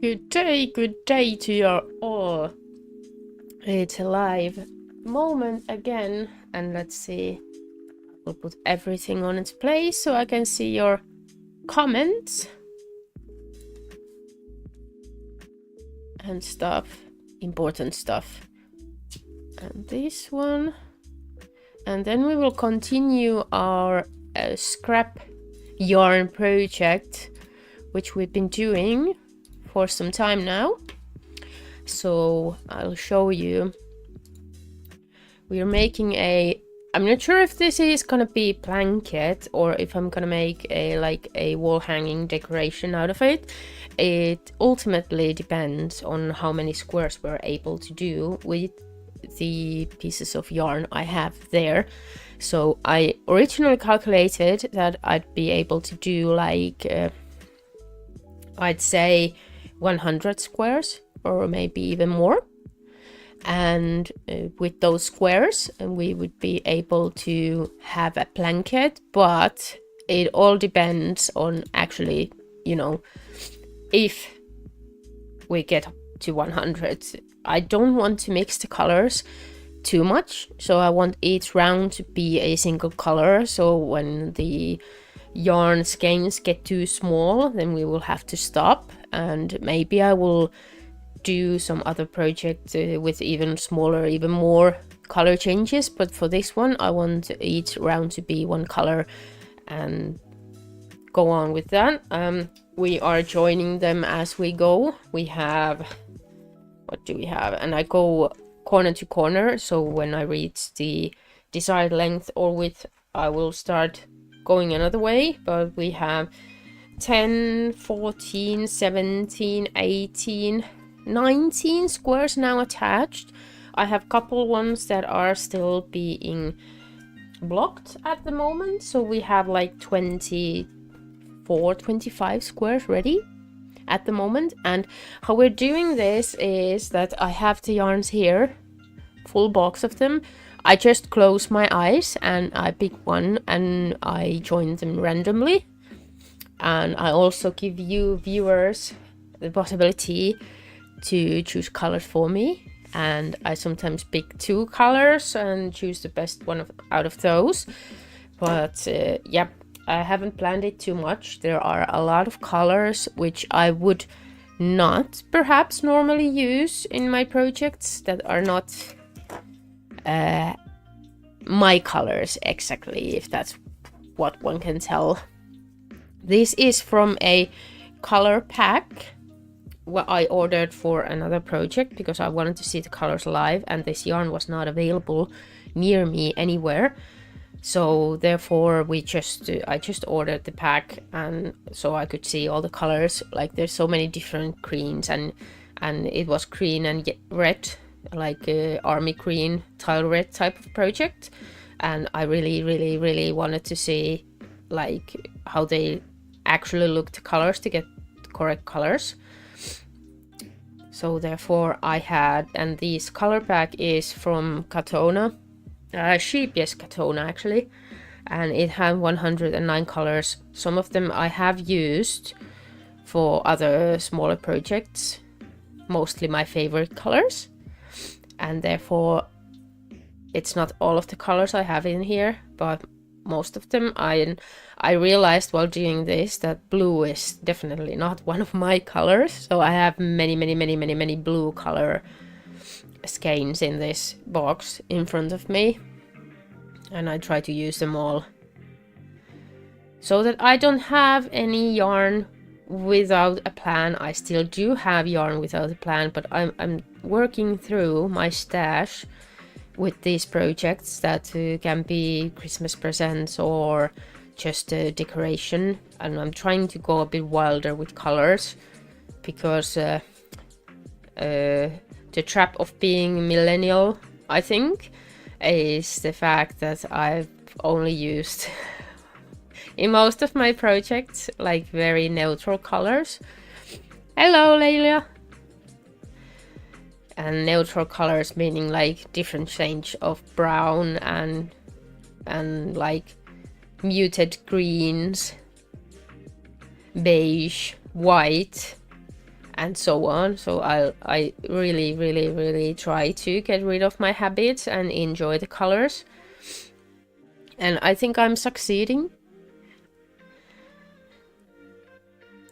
Good day to you all. It's a live moment again, and let's see. We'll put everything on its place so I can see your comments and stuff, important stuff. And this one. And then we will continue our scrap yarn project, which we've been doing for some time now. So I'll show you. We are making I'm not sure if this is gonna be blanket or if I'm gonna make a wall hanging decoration out of it. It ultimately depends on how many squares we're able to do with the pieces of yarn I have there. So I originally calculated that I'd be able to do I'd say 100 squares or maybe even more, and with those squares we would be able to have a blanket. But it all depends on actually, you know, if we get to 100. I don't want to mix the colors too much, so I want each round to be a single color. So when the yarn skeins get too small, then we will have to stop, and maybe I will do some other project with even smaller, even more color changes. But for this one I want each round to be one color and go on with that. We are joining them as we go. We have, what do we have? And I go corner to corner, so when I reach the desired length or width I will start going another way. But we have 10, 14, 17, 18, 19 squares now attached. I have couple ones that are still being blocked at the moment, so we have like 24, 25 squares ready at the moment. And how we're doing this is that I have the yarns here, full box of them. I just close my eyes and I pick one and I join them randomly. And I also give you viewers the possibility to choose colors for me, and I sometimes pick 2 colors and choose the best one out of those. But yep, I haven't planned it too much. There are a lot of colors which I would not perhaps normally use in my projects, that are not my colors exactly, if that's what one can tell. This is from a color pack what I ordered for another project because I wanted to see the colors live, and this yarn was not available near me anywhere. So therefore I just ordered the pack, and so I could see all the colors. Like there's so many different greens, and it was green and red, like army green, tile red type of project. And I really wanted to see like how they actually look, the colors, to get the correct colors. So therefore I had, and this color pack is from Katona, Sheepiest Katona actually, and it had 109 colors. Some of them I have used for other smaller projects, mostly my favorite colors, and therefore it's not all of the colors I have in here, but most of them. I realized while doing this that blue is definitely not one of my colors, so I have many blue color skeins in this box in front of me, and I try to use them all so that I don't have any yarn without a plan. I still do have yarn without a plan, but I'm working through my stash with these projects that can be Christmas presents or just a decoration, and I'm trying to go a bit wilder with colors because the trap of being millennial, I think, is the fact that I've only used in most of my projects like very neutral colors. Hello, Leila. And neutral colors meaning like different shades of brown and like muted greens, beige, white, and so on. So I really try to get rid of my habits and enjoy the colors, and I think I'm succeeding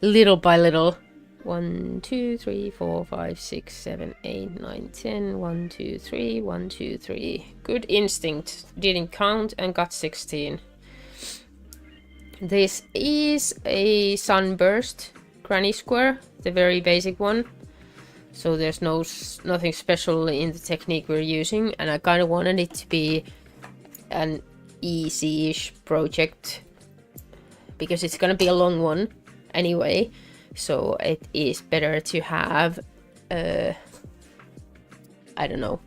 little by little. 1 2 3 4 5 6 7 8 9 10. 1 2 3 1 2 3. Good instinct, didn't count and got 16. This is a sunburst granny square, the very basic one, so there's nothing special in the technique we're using, and I kind of wanted it to be an easy-ish project because it's gonna be a long one anyway, so it is better to have I don't know,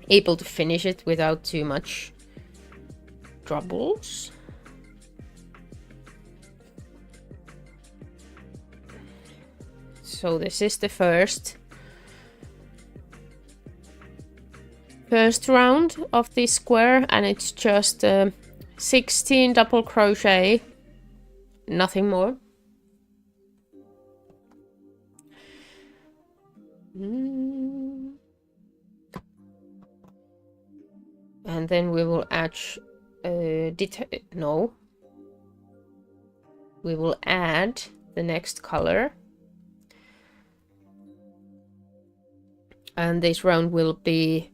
able to finish it without too much troubles. So this is the first round of this square, and it's just 16 double crochet, nothing more. And then we will add we will add the next color. And this round will be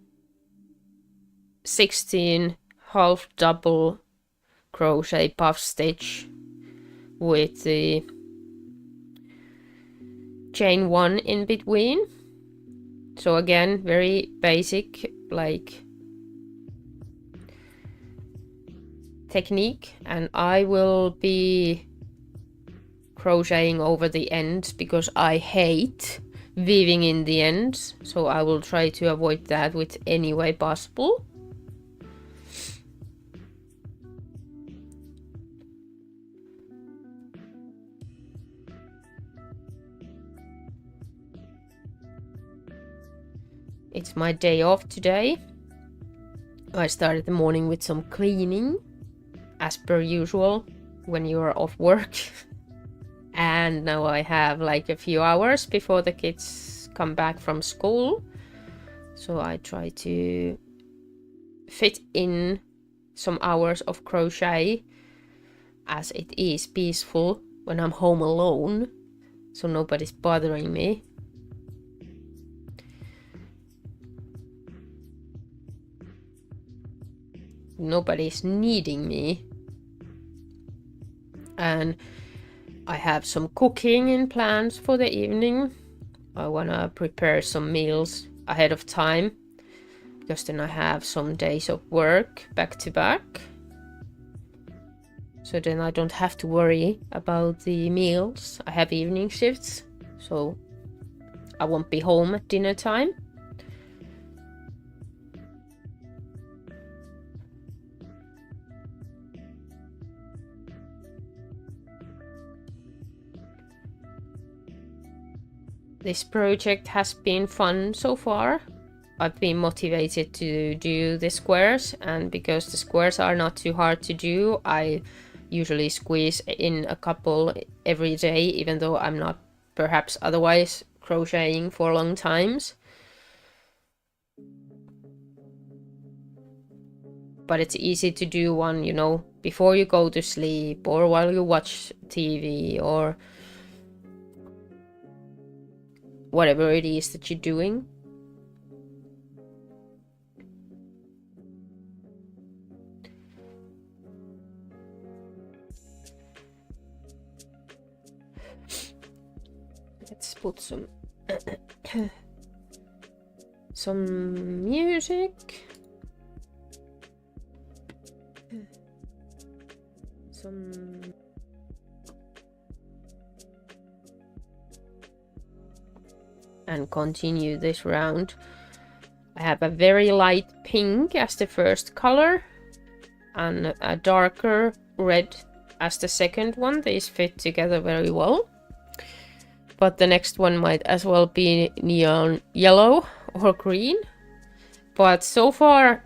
16 half double crochet puff stitch with the chain 1 in between. So again, very basic like technique, and I will be crocheting over the end because I hate weaving in the end, so I will try to avoid that with any way possible. It's my day off today. I started the morning with some cleaning, as per usual when you are off work. And now I have like a few hours before the kids come back from school, so I try to fit in some hours of crochet, as it is peaceful when I'm home alone, so nobody's bothering me. Nobody's needing me. And I have some cooking in plans for the evening. I wanna prepare some meals ahead of time, because then I have some days of work back to back. So then I don't have to worry about the meals. I have evening shifts, so I won't be home at dinner time. This project has been fun so far. I've been motivated to do the squares, and because the squares are not too hard to do, I usually squeeze in a couple every day, even though I'm not perhaps otherwise crocheting for long times. But it's easy to do one, you know, before you go to sleep, or while you watch TV, or whatever it is that you're doing. Let's put some some music. And continue this round. I have a very light pink as the first color and a darker red as the second one. These fit together very well. But the next one might as well be neon yellow or green. But so far,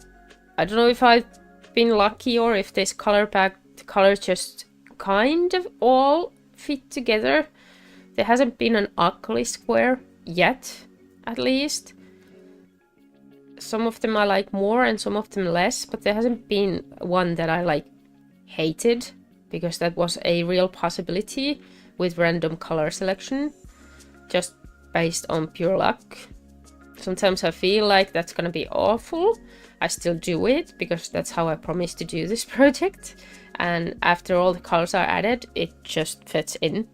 I don't know if I've been lucky or if this color pack, the colors just kind of all fit together. There hasn't been an ugly square yet, at least. Some of them I like more and some of them less, but there hasn't been one that I like hated, because that was a real possibility with random color selection, just based on pure luck. Sometimes I feel like that's gonna be awful. I still do it because that's how I promised to do this project, and after all the colors are added, it just fits in.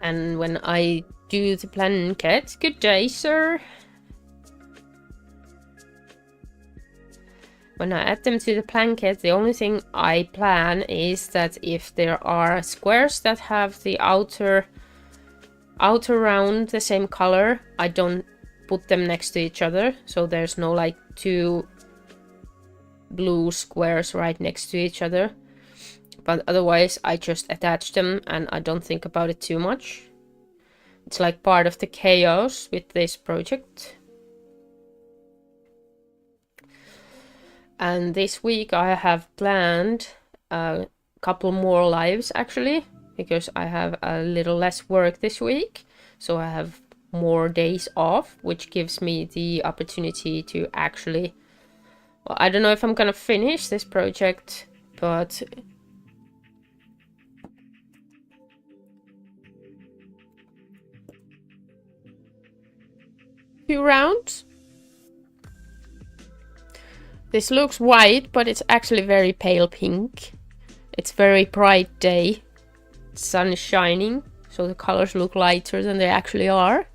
And when I do the blanket, good day, sir. When I add them to the blanket, the only thing I plan is that if there are squares that have the outer round the same color, I don't put them next to each other. So there's no like two blue squares right next to each other. But otherwise, I just attach them and I don't think about it too much. It's like part of the chaos with this project. And this week I have planned a couple more lives actually, because I have a little less work this week. So I have more days off, which gives me the opportunity to actually... Well, I don't know if I'm gonna finish this project, but... Two rounds. This looks white, but it's actually very pale pink. It's very bright day. The sun is shining, so the colors look lighter than they actually are.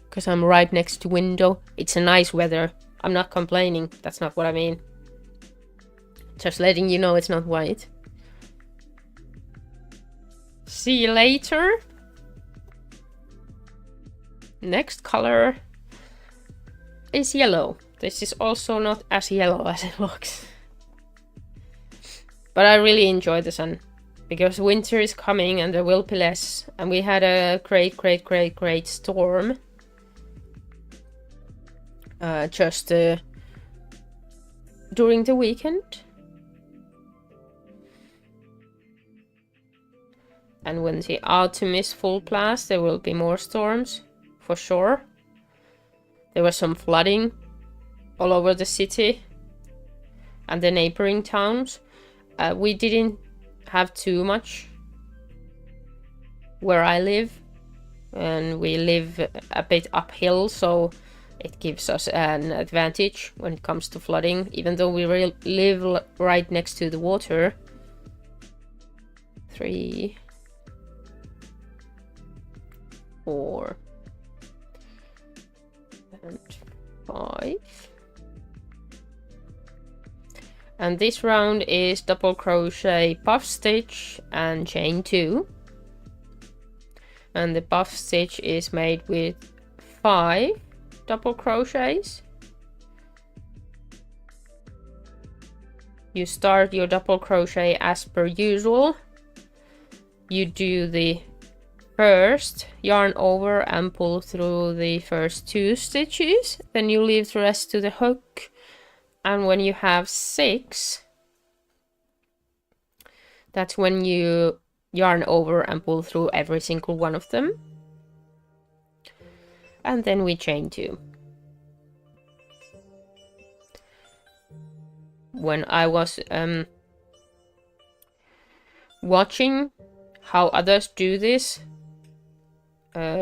Because I'm right next to window. It's a nice weather. I'm not complaining. That's not what I mean. Just letting you know it's not white. See you later. Next color is yellow. This is also not as yellow as it looks. But I really enjoy the sun, because winter is coming and there will be less. And we had a great storm. Just during the weekend. And when the autumn is full blast, there will be more storms, for sure. There was some flooding all over the city and the neighboring towns. We didn't have too much where I live, and we live a bit uphill, so it gives us an advantage when it comes to flooding, even though we live right next to the water. 3, 4, and 5. And this round is double crochet, puff stitch and chain 2. And the puff stitch is made with 5 double crochets. You start your double crochet as per usual. You do the first yarn over and pull through the first 2 stitches, then you leave the rest to the hook. And when you have 6, that's when you yarn over and pull through every single one of them. And then we chain 2. When I was watching how others do this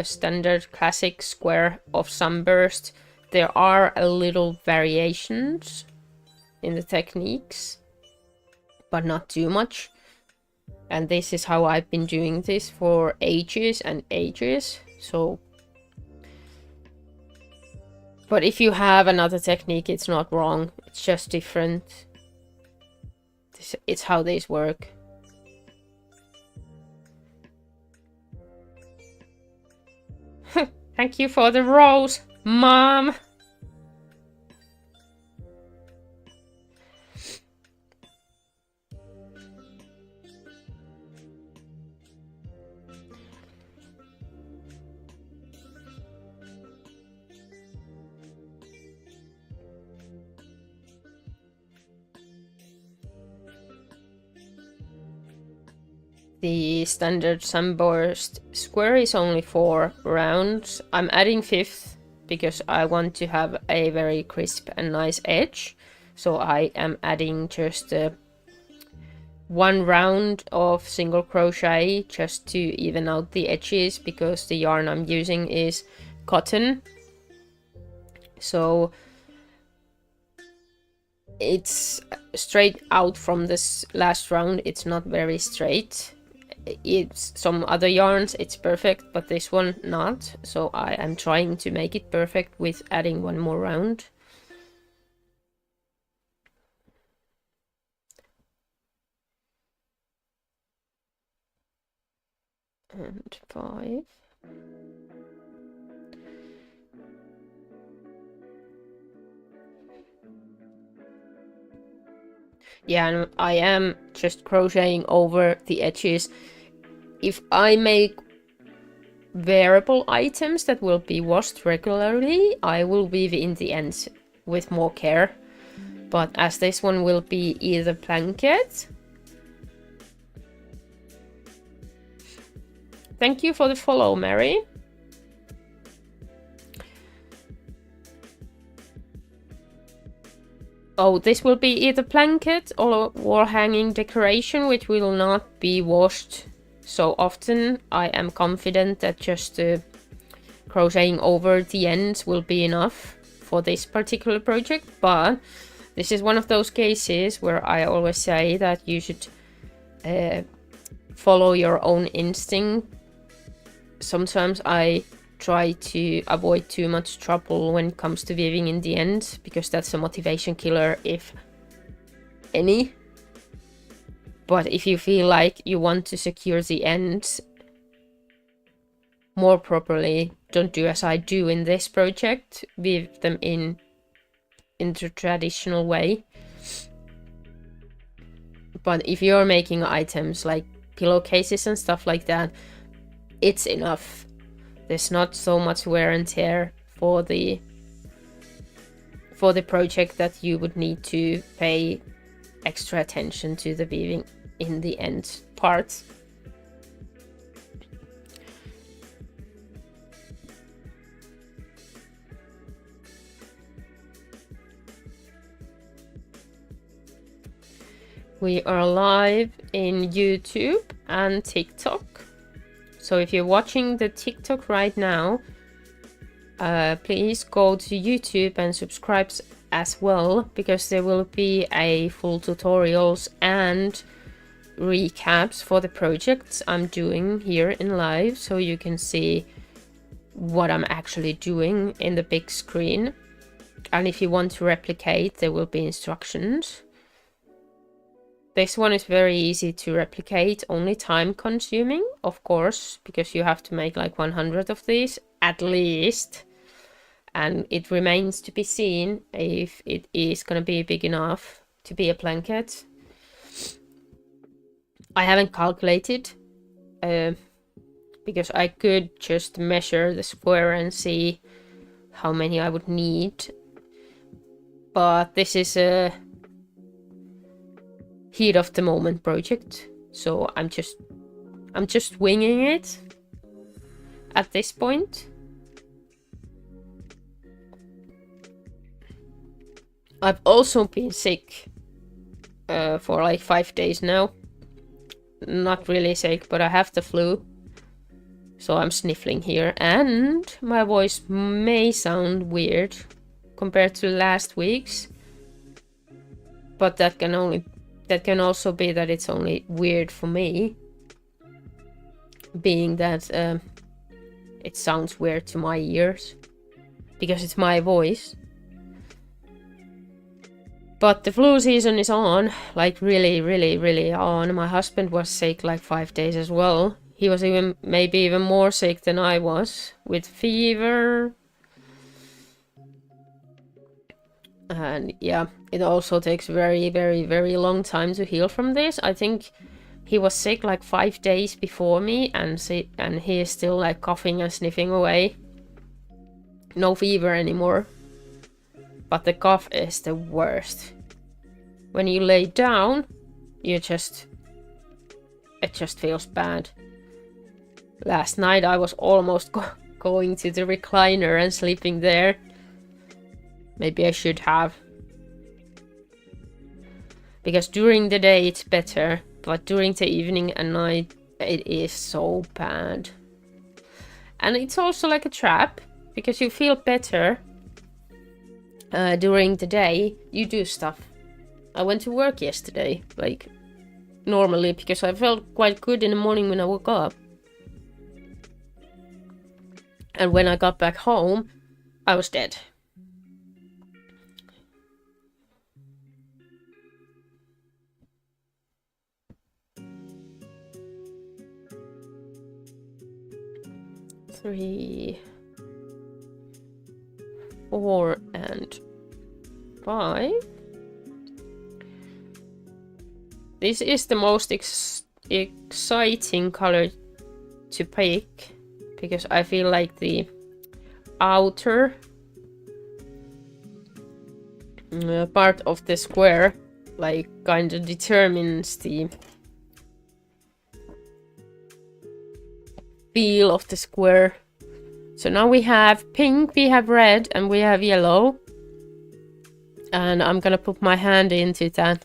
standard classic square of sunburst, there are a little variations in the techniques, but not too much. And this is how I've been doing this for ages and ages. So, but if you have another technique, it's not wrong, it's just different. It's how these work. Thank you for the rose, Mom. The standard sunburst square is only 4 rounds. I'm adding 5th because I want to have a very crisp and nice edge. So I am adding just 1 round of single crochet just to even out the edges, because the yarn I'm using is cotton. So it's straight out from this last round. It's not very straight. It's some other yarns it's perfect, but this one not. So I am trying to make it perfect with adding 1 more round. And 5. Yeah, and I am just crocheting over the edges. If I make wearable items that will be washed regularly, I will weave in the ends with more care. But as this one will be either blanket. Thank you for the follow, Mary. Oh, this will be either blanket or wall hanging decoration, which will not be washed so often. I am confident that just crocheting over the ends will be enough for this particular project, but this is one of those cases where I always say that you should follow your own instinct. Sometimes I try to avoid too much trouble when it comes to weaving in the end, because that's a motivation killer, if any. But if you feel like you want to secure the ends more properly, don't do as I do in this project. Weave them in the traditional way. But if you're making items like pillowcases and stuff like that, it's enough. There's not so much wear and tear for the project that you would need to pay extra attention to the weaving in the end part. We are live in YouTube and TikTok. So if you're watching the TikTok right now, please go to YouTube and subscribe as well, because there will be a full tutorials and recaps for the projects I'm doing here in live, so you can see what I'm actually doing in the big screen. And if you want to replicate, there will be instructions. This one is very easy to replicate, only time consuming, of course, because you have to make like 100 of these at least. And it remains to be seen if it is going to be big enough to be a blanket. I haven't calculated, because I could just measure the square and see how many I would need. But this is a heat of the moment project, so I'm just winging it at this point. I've also been sick for like 5 days now. Not really sick, but I have the flu, so I'm sniffling here, and my voice may sound weird compared to last week's, but that can also be that it's only weird for me, being that it sounds weird to my ears because it's my voice. But the flu season is on, like really on. My husband was sick like 5 days as well. He was maybe even more sick than I was, with fever. And yeah, it also takes very long time to heal from this. I think he was sick like 5 days before me, and he is still like coughing and sniffing away. No fever anymore, but the cough is the worst. When you lay down, you just it just feels bad. Last night I was almost going to the recliner and sleeping there. Maybe I should have. Because during the day it's better, but during the evening and night it is so bad. And it's also like a trap, because you feel better during the day. You do stuff. I went to work yesterday, like normally, because I felt quite good in the morning when I woke up. And when I got back home, I was dead. Three, 4, and 5. This is the most exciting color to pick, because I feel like the outer part of the square like kind of determines the feel of the square. So now we have pink, we have red, and we have yellow. And I'm gonna put my hand into that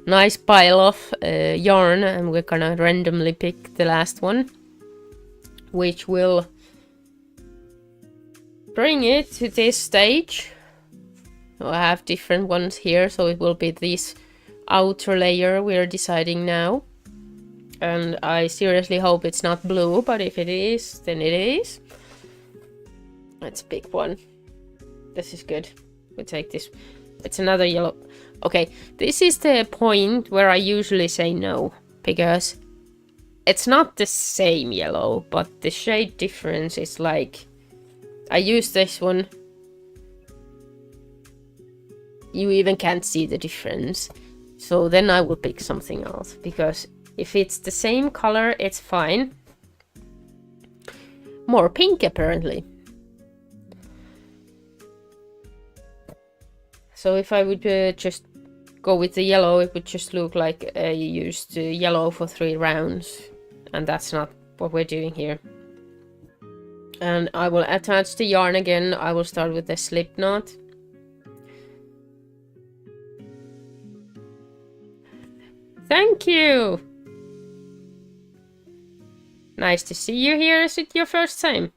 nice pile of yarn, and we're gonna randomly pick the last one, which will bring it to this stage. So I have different ones here, so it will be this outer layer we're deciding now. And I seriously hope it's not blue, but if it is, then it is. Let's pick one. This is good. We take this. It's another yellow. Okay, this is the point where I usually say no, because it's not the same yellow, but the shade difference is like... I use this one. You even can't see the difference. So then I will pick something else, because if it's the same color, it's fine. More pink, apparently. So if I would just go with the yellow, it would just look like I used yellow for 3 rounds. And that's not what we're doing here. And I will attach the yarn again. I will start with the slip knot. Thank you! Nice to see you here. Is it your first time?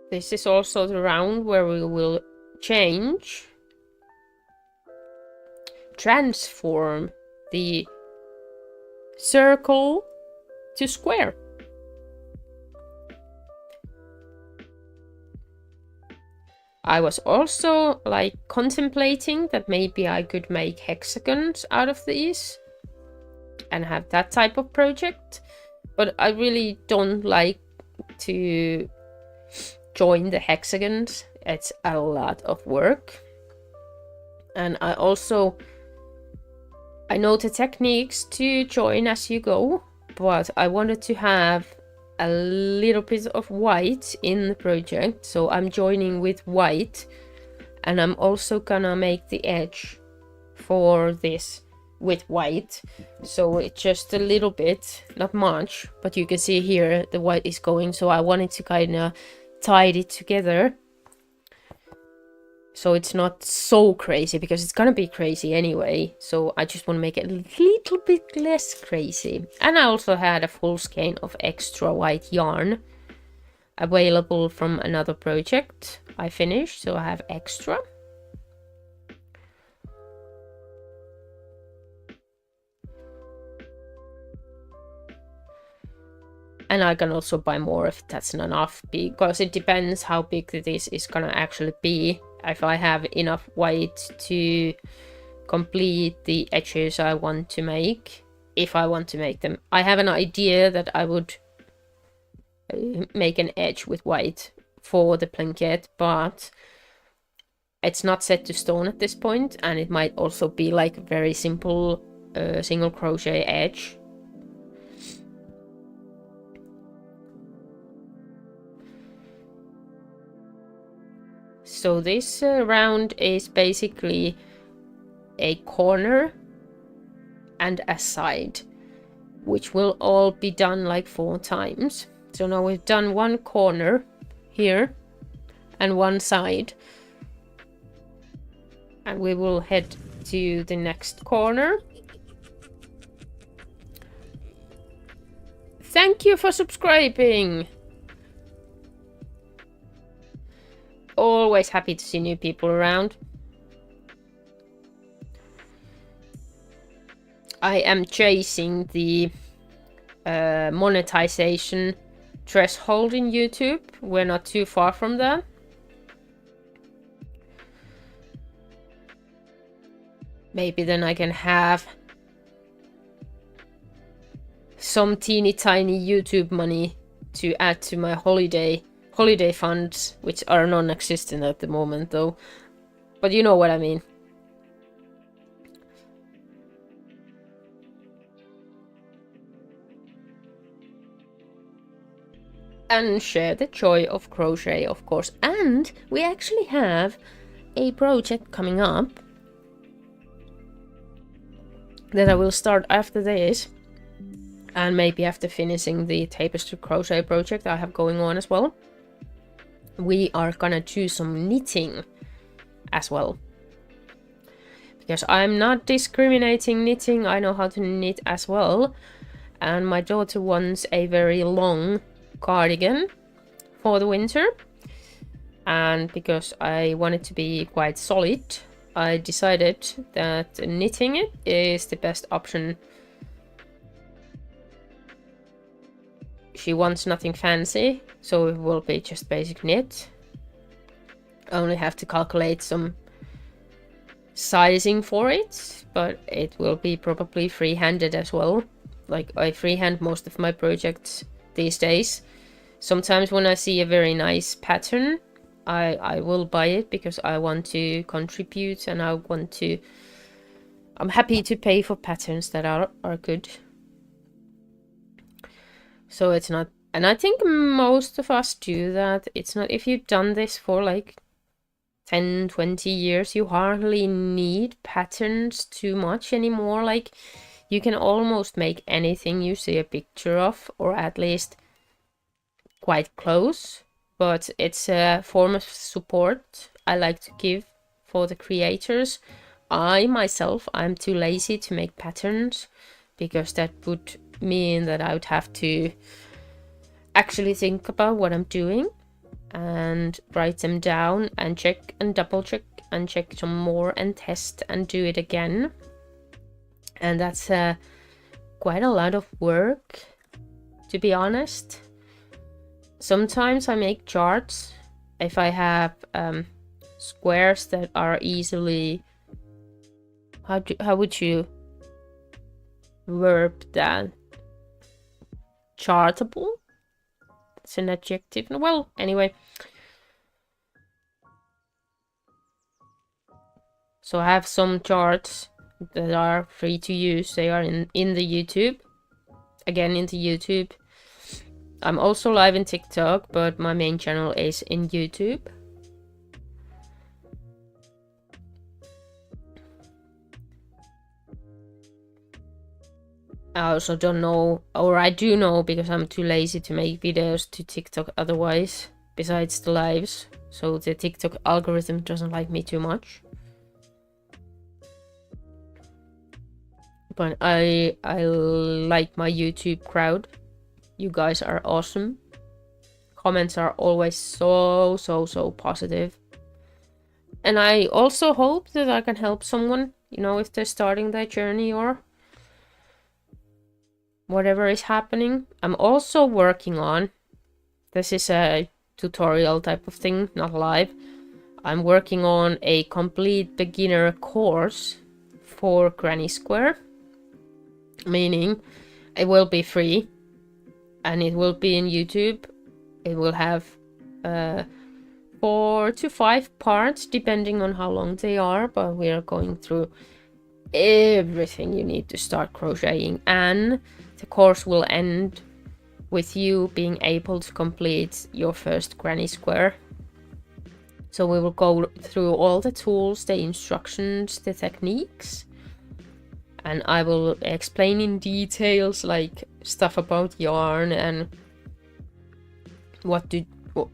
This is also the round where we will transform the circle to square. I was also like contemplating that maybe I could make hexagons out of these and have that type of project, but I really don't like to join the hexagons. It's a lot of work. And I know the techniques to join as you go, but I wanted to have a little bit of white in the project, so I'm joining with white, and I'm also gonna make the edge for this with white, so it's just a little bit, not much, but you can see here the white is going, so I wanted to kind of tie it together so it's not so crazy, because it's gonna be crazy anyway, so I just want to make it a little bit less crazy. And I also had a full skein of extra white yarn available from another project I finished, so I have extra. And I can also buy more if that's not enough, because it depends how big this is gonna actually be. If I have enough white to complete the edges I want to make, if I want to make them. I have an idea that I would make an edge with white for the blanket, but it's not set to stone at this point, and it might also be like a very simple single crochet edge. So this round is basically a corner and a side, which will all be done like 4 times. So now we've done one corner here and one side, and we will head to the next corner. Thank you for subscribing. Always happy to see new people around. I am chasing the monetization threshold in YouTube. We're not too far from that. Maybe then I can have some teeny tiny YouTube money to add to my holiday funds, which are non-existent at the moment though. But you know what I mean. And share the joy of crochet, of course. And we actually have a project coming up that I will start after this, and maybe after finishing the tapestry crochet project I have going on as well. We are gonna do some knitting as well, because I'm not discriminating knitting. I know how to knit as well, and my daughter wants a very long cardigan for the winter, and because I want it to be quite solid, I decided that knitting it is the best option. She wants nothing fancy, so it will be just basic knit. I only have to calculate some sizing for it, but it will be probably free-handed as well. Like, I freehand most of my projects these days. Sometimes when I see a very nice pattern, I will buy it because I want to contribute, and I'm happy to pay for patterns that are good. So it's not, and I think most of us do that. It's not, if you've done this for like 10-20 years, you hardly need patterns too much anymore. Like, you can almost make anything you see a picture of, or at least quite close. But it's a form of support I like to give for the creators. I'm too lazy to make patterns, because that would mean that I would have to actually think about what I'm doing and write them down and check and double check and check some more and test and do it again. And that's quite a lot of work, to be honest. Sometimes I make charts if I have squares that are easily, how would you verb that? Chartable? It's an adjective. Well, anyway. So I have some charts that are free to use. They are in the YouTube. Again, in the YouTube. I'm also live in TikTok, but my main channel is in YouTube. I also don't know, or I do know, because I'm too lazy to make videos to TikTok otherwise, besides the lives. So the TikTok algorithm doesn't like me too much. But I like my YouTube crowd. You guys are awesome. Comments are always so positive. And I also hope that I can help someone, you know, if they're starting their journey or whatever is happening. I'm also working on, this is a tutorial type of thing, not live. I'm working on a complete beginner course for Granny Square, meaning it will be free. And it will be in YouTube. It will have 4 to 5 parts, depending on how long they are. But we are going through everything you need to start crocheting, and the course will end with you being able to complete your first granny square. So we will go through all the tools, the instructions, the techniques, and I will explain in details like stuff about yarn and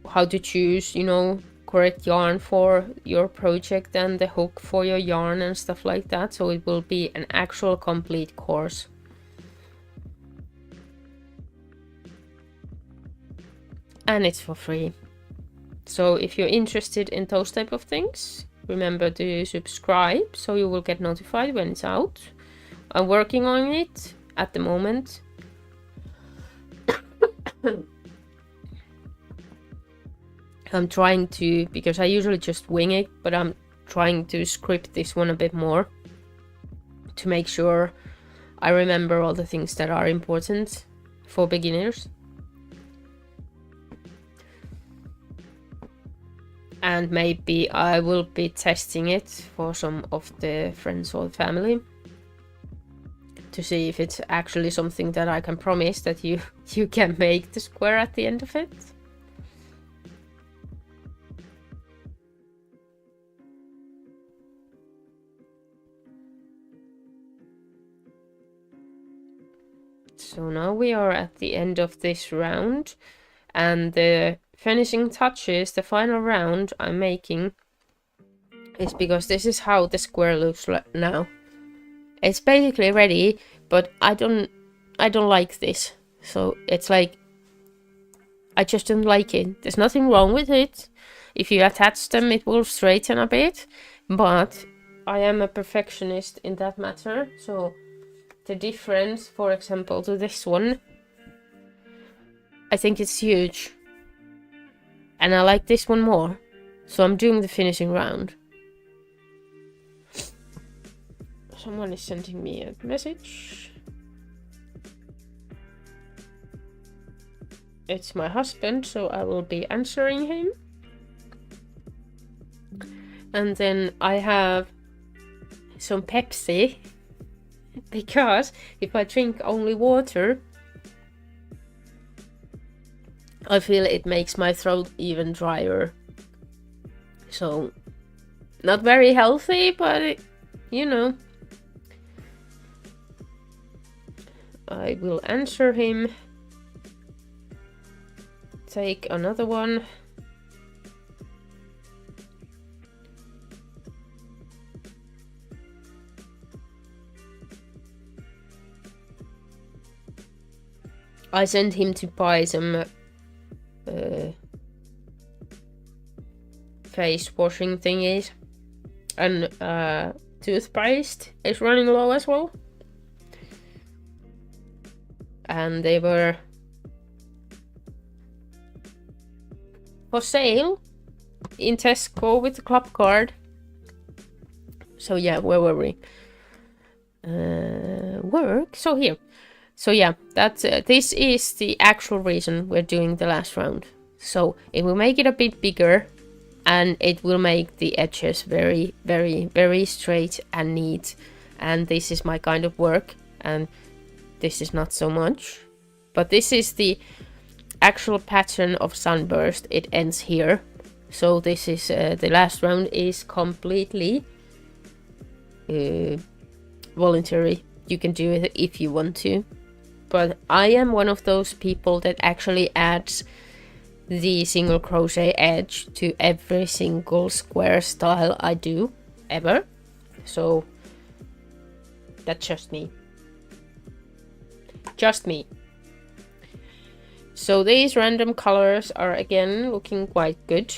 how to choose, you know, correct yarn for your project and the hook for your yarn and stuff like that. So it will be an actual complete course. And it's for free. So if you're interested in those type of things, remember to subscribe so you will get notified when it's out. I'm working on it at the moment. I'm trying to, because I usually just wing it, but I'm trying to script this one a bit more to make sure I remember all the things that are important for beginners. And maybe I will be testing it for some of the friends or family to see if it's actually something that I can promise that you can make the square at the end of it. So now we are at the end of this round, and the finishing touches, the final round I'm making, is because this is how the square looks now. It's basically ready, but I don't like this. So it's like, I just don't like it. There's nothing wrong with it. If you attach them, it will straighten a bit, but I am a perfectionist in that matter. So the difference, for example, to this one, I think it's huge. And I like this one more. So I'm doing the finishing round. Someone is sending me a message. It's my husband, so I will be answering him. And then I have some Pepsi. Because if I drink only water, I feel it makes my throat even drier. So, not very healthy, but you know. I will answer him. Take another one. I sent him to buy some face washing thingies, and toothpaste is running low as well. And they were for sale in Tesco with the club card. So yeah, where were we? Work. So here. So yeah, that's this is the actual reason we're doing the last round. So it will make it a bit bigger, and it will make the edges very, very, very straight and neat. And this is my kind of work, and this is not so much. But this is the actual pattern of Sunburst. It ends here. So this is the last round is completely voluntary. You can do it if you want to. But I am one of those people that actually adds the single crochet edge to every single square style I do ever. So that's just me. Just me. So these random colors are again looking quite good.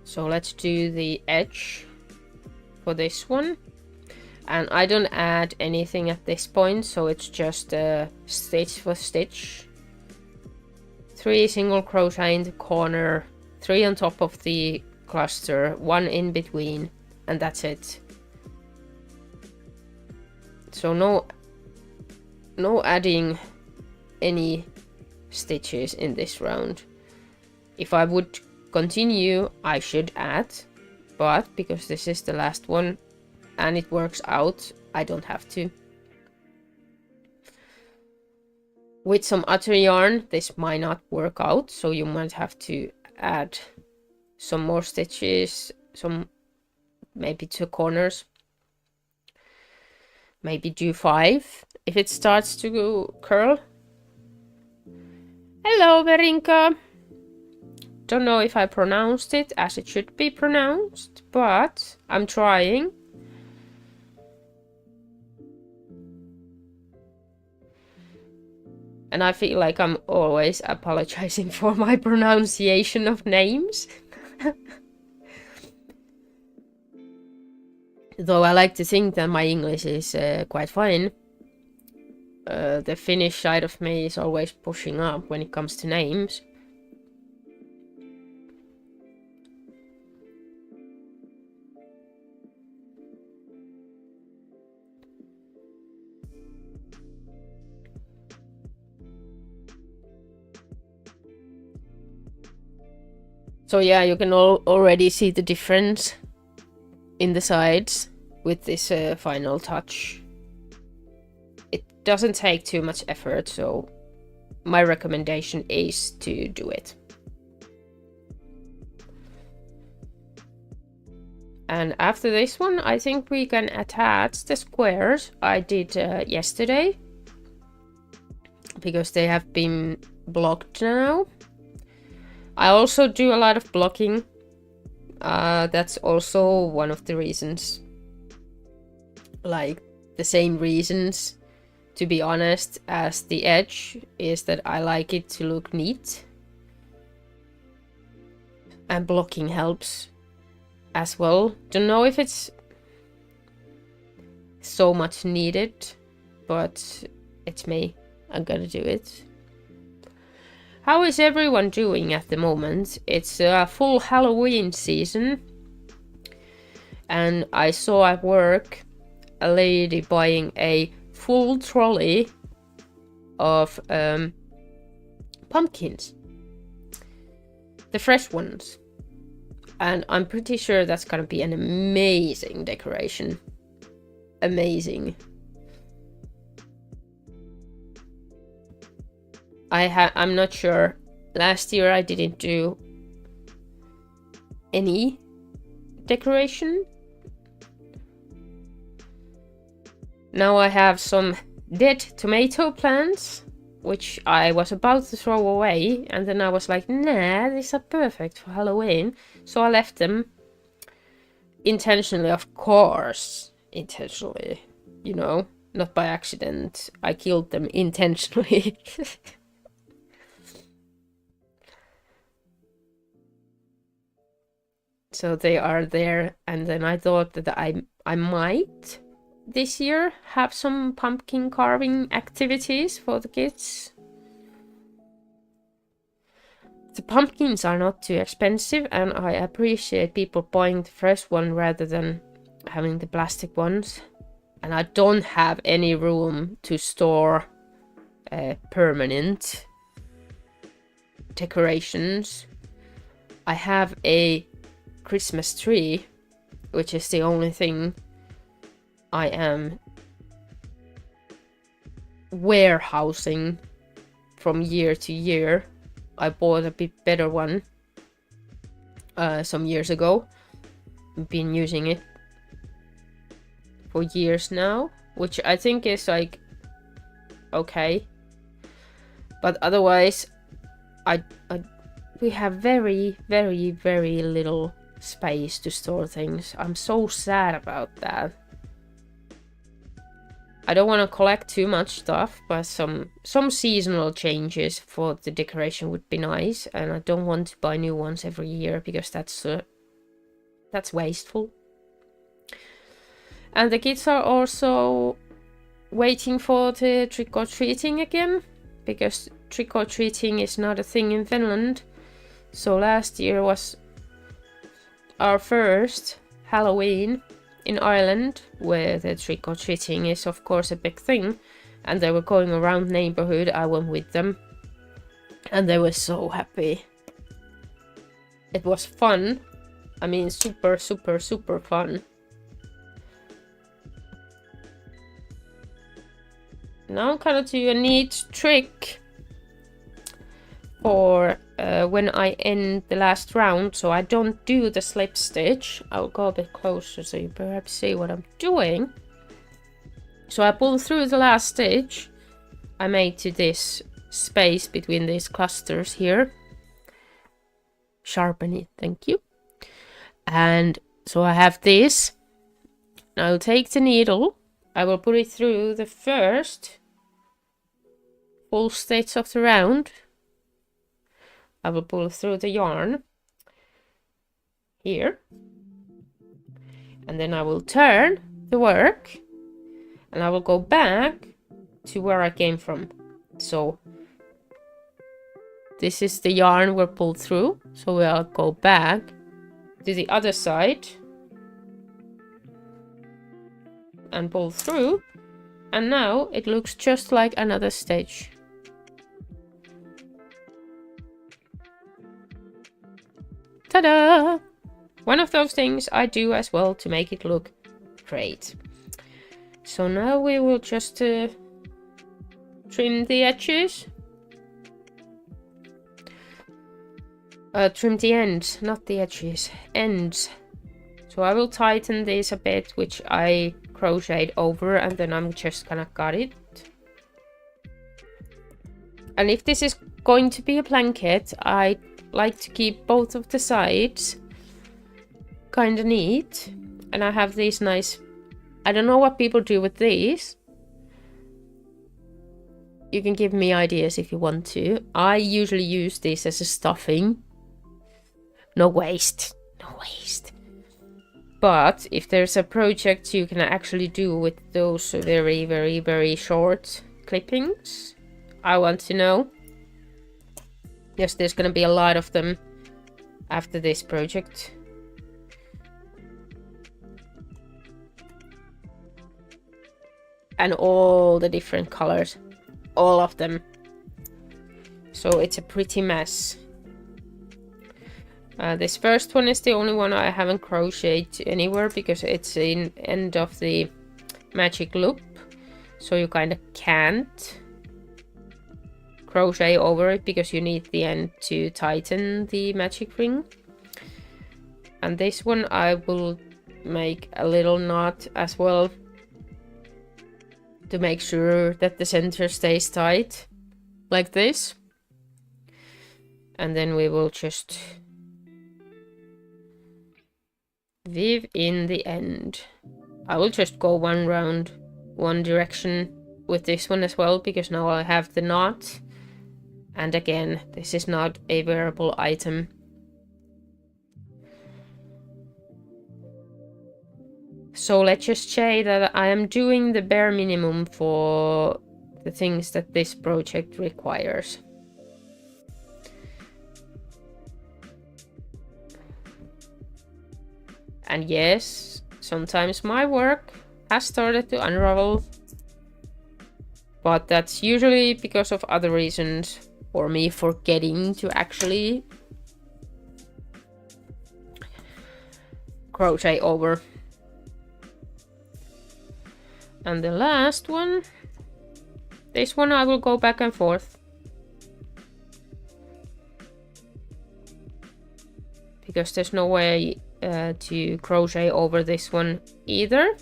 So let's do the edge for this one. And I don't add anything at this point, so it's just stitch for stitch. 3 single crochet in the corner, 3 on top of the cluster, 1 in between, and that's it. So no adding any stitches in this round. If I would continue, I should add, but because this is the last one and it works out, I don't have to. With some other yarn, this might not work out, so you might have to add some more stitches, some maybe 2 corners, maybe do 5 if it starts to curl. Hello, Verinka. Don't know if I pronounced it as it should be pronounced, but I'm trying. And I feel like I'm always apologizing for my pronunciation of names. Though I like to think that my English is quite fine. The Finnish side of me is always pushing up when it comes to names. So yeah, you can already see the difference in the sides with this final touch. It doesn't take too much effort, so my recommendation is to do it. And after this one, I think we can attach the squares I did yesterday, because they have been blocked now. I also do a lot of blocking. That's also one of the reasons. Like the same reasons, to be honest, as the edge, is that I like it to look neat. And blocking helps as well. Don't know if it's so much needed, but it's me. I'm gonna do it. How is everyone doing at the moment? It's a full Halloween season. And I saw at work a lady buying a full trolley of pumpkins. The fresh ones. And I'm pretty sure that's gonna be an amazing decoration. Amazing. I'm not sure. Last year I didn't do any decoration. Now I have some dead tomato plants, which I was about to throw away, and then I was like, nah, these are perfect for Halloween. So I left them intentionally, of course. Intentionally, you know, not by accident. I killed them intentionally. So they are there, and then I thought that I might this year have some pumpkin carving activities for the kids. The pumpkins are not too expensive, and I appreciate people buying the fresh one rather than having the plastic ones. And I don't have any room to store permanent decorations. I have a Christmas tree, which is the only thing I am warehousing from year to year. I bought a bit better one some years ago. I've been using it for years now, which I think is like okay. But otherwise, we have very, very, very little space to store things. I'm so sad about that. I don't want to collect too much stuff, but some seasonal changes for the decoration would be nice, and I don't want to buy new ones every year because that's wasteful. And the kids are also waiting for the trick-or-treating again, because trick-or-treating is not a thing in Finland. So last year was our first Halloween in Ireland, where the trick-or-treating is of course a big thing, and they were going around neighborhood. I went with them, and they were so happy. It was fun, I mean, super, super, super fun. Now I'm gonna do a neat trick for when I end the last round, so I don't do the slip stitch. I'll go a bit closer so you perhaps see what I'm doing. So I pull through the last stitch I made to this space between these clusters here. Sharpen it, thank you. And so I have this. I'll take the needle, I will put it through the first full stitch of the round. I will pull through the yarn here, and then I will turn the work and I will go back to where I came from. So this is the yarn we're pulled through, so we'll go back to the other side and pull through, and now it looks just like another stitch. Ta-da! One of those things I do as well to make it look great. So now we will just trim the edges. Trim the ends, not the edges, ends. So I will tighten this a bit, which I crocheted over, and then I'm just gonna cut it. And if this is going to be a blanket, I like to keep both of the sides kind of neat. And I have these nice, I don't know what people do with these. You can give me ideas if you want to. I usually use this as a stuffing. No waste, no waste. But if there's a project you can actually do with those very, very, very short clippings, I want to know. Yes, there's gonna be a lot of them after this project. And all the different colors, all of them. So it's a pretty mess. This first one is the only one I haven't crocheted anywhere because it's in end of the magic loop, so you kind of can't crochet over it because you need the end to tighten the magic ring. And this one I will make a little knot as well to make sure that the center stays tight, like this. And then we will just weave in the end. I will just go one round, one direction with this one as well, because now I have the knot. And again, this is not a wearable item. So let's just say that I am doing the bare minimum for the things that this project requires. And yes, sometimes my work has started to unravel, but that's usually because of other reasons, or me forgetting to actually crochet over. And the last one, this one I will go back and forth, because there's no way to crochet over this one either,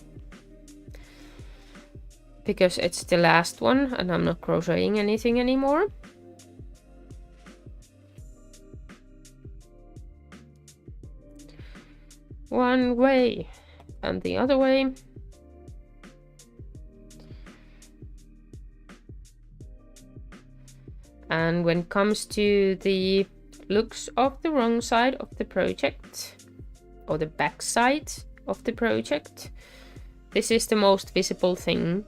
because it's the last one and I'm not crocheting anything anymore. One way and the other way. And when it comes to the looks of the wrong side of the project, or the back side of the project, this is the most visible thing,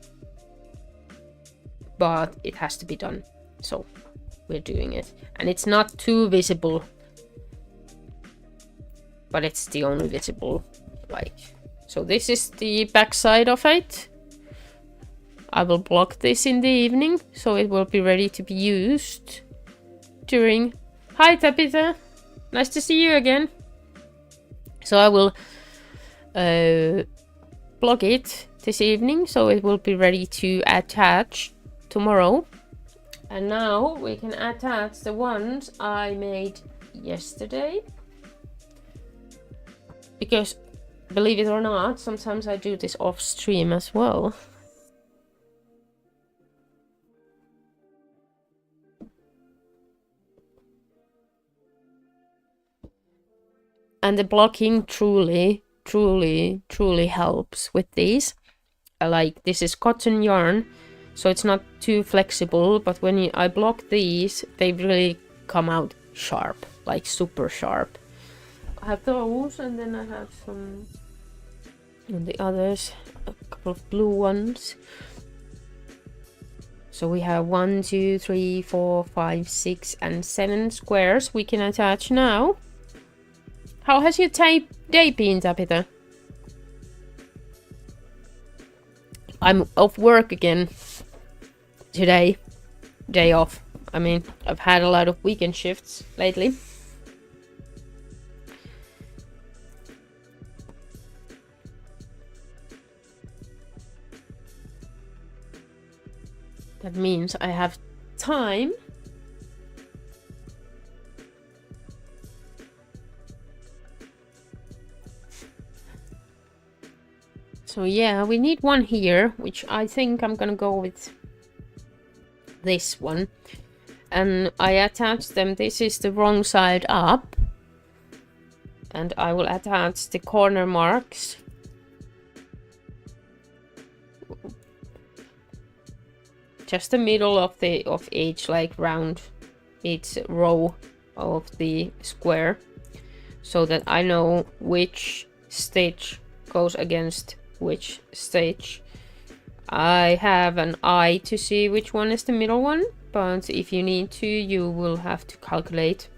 but it has to be done, so we're doing it. And it's not too visible, but it's the only visible, like. So this is the back side of it. I will block this in the evening, so it will be ready to be used during... Hi Tabitha, nice to see you again. So I will block it this evening, so it will be ready to attach tomorrow. And now we can attach the ones I made yesterday. Because, believe it or not, sometimes I do this off stream as well. And the blocking truly helps with these. Like, this is cotton yarn, so it's not too flexible, but when I block these, they really come out sharp, like super sharp. I have those, and then I have some on the others, a couple of blue ones. So we have 1, 2, 3, 4, 5, 6, and 7 squares we can attach now. How has your day been, Tabitha? I'm off work again today. Day off. I mean, I've had a lot of weekend shifts lately. That means I have time so yeah, we need one here, which I think I'm gonna go with this one. And I attach them. This is the wrong side up. And I will attach the corner marks. Just the middle of each, like round each row of the square, so that I know which stitch goes against which stitch. I have an eye to see which one is the middle one, but if you need to, you will have to calculate.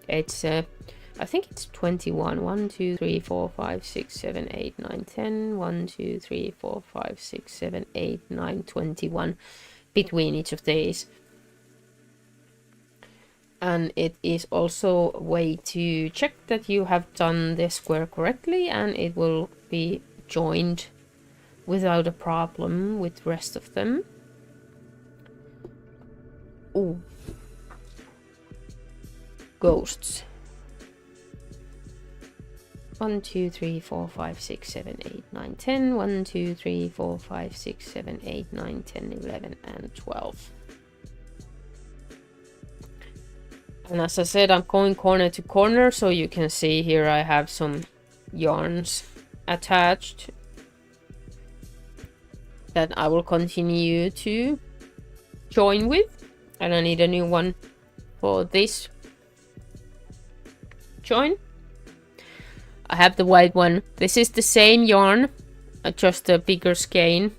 It's I think it's 21. 1, 2, 3, 4, 5, 6, 7, 8, 9, 10. 1, 2, 3, 4, 5, 6, 7, 8, 9, 21 between each of these. And it is also a way to check that you have done the square correctly, and it will be joined without a problem with the rest of them. Ooh. Ghosts. 1, 2, 3, 4, 5, 6, 7, 8, 9, 10. 1, 2, 3, 4, 5, 6, 7, 8, 9, 10, 11, and 12. And as I said, I'm going corner to corner, so you can see here I have some yarns attached that I will continue to join with. And I need a new one for this join. I have the white one. This is the same yarn, just a bigger skein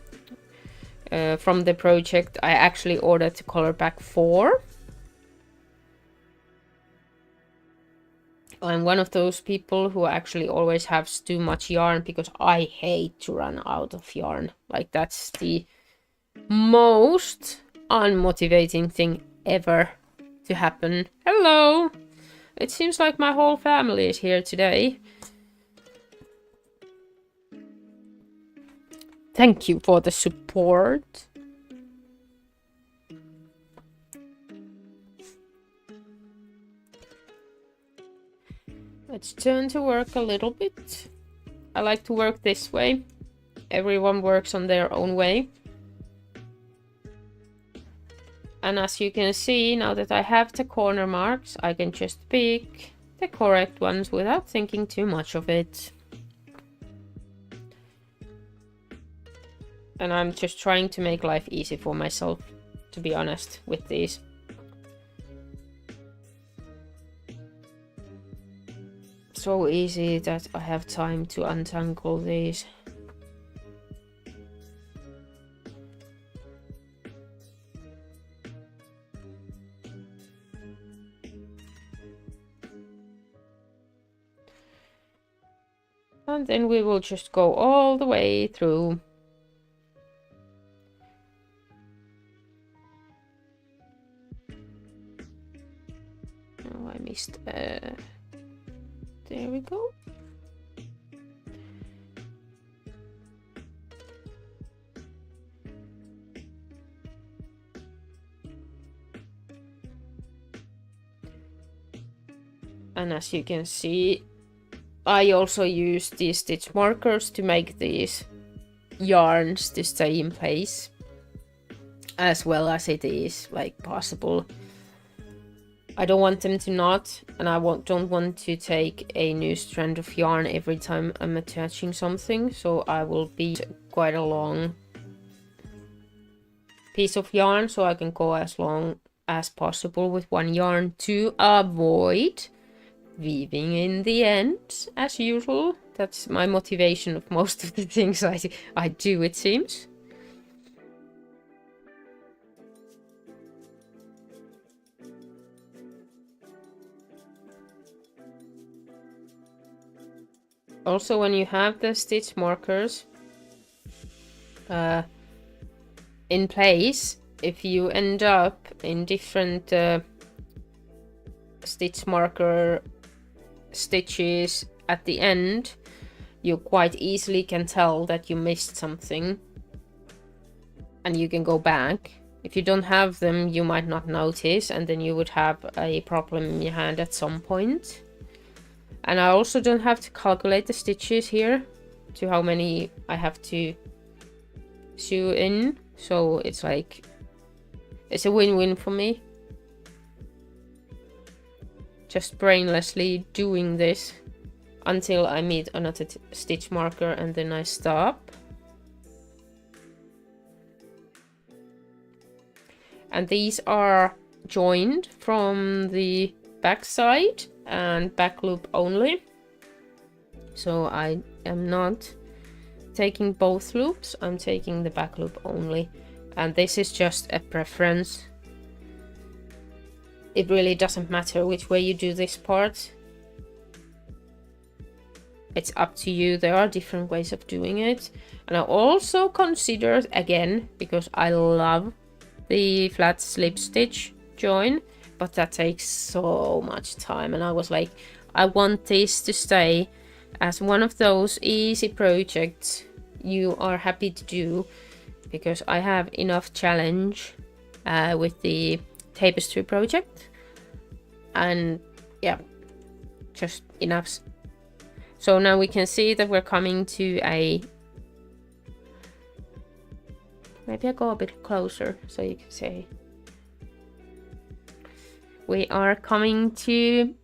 from the project. I actually ordered the color pack 4. I'm one of those people who actually always have too much yarn, because I hate to run out of yarn. Like, that's the most unmotivating thing ever to happen. Hello! It seems like my whole family is here today. Thank you for the support. Let's turn to work a little bit. I like to work this way. Everyone works on their own way. And as you can see, now that I have the corner marks, I can just pick the correct ones without thinking too much of it. And I'm just trying to make life easy for myself, to be honest, with these. So easy that I have time to untangle these. And then we will just go all the way through. Oh, I missed. There we go. And as you can see, I also use these stitch markers to make these yarns to stay in place as well as it is like possible. I don't want them to knot, and I don't want to take a new strand of yarn every time I'm attaching something, so I will be quite a long piece of yarn, so I can go as long as possible with one yarn to avoid weaving in the end, as usual. That's my motivation of most of the things I do, it seems. Also, when you have the stitch markers in place, if you end up in different stitch marker stitches at the end, you quite easily can tell that you missed something and you can go back. If you don't have them, you might not notice, and then you would have a problem in your hand at some point. And I also don't have to calculate the stitches here to how many I have to sew in, so it's like, it's a win-win for me. Just brainlessly doing this until I meet another stitch marker, and then I stop. And these are joined from the back side and back loop only, so I am not taking both loops, I'm taking the back loop only, and this is just a preference. It really doesn't matter which way you do this part, it's up to you. There are different ways of doing it, and I also considered, again, because I love the flat slip stitch join, but that takes so much time, and I was like, I want this to stay as one of those easy projects you are happy to do, because I have enough challenge with the tapestry project, and yeah, just enough. So now we can see that we're coming to a, maybe I go a bit closer so you can see. We are coming to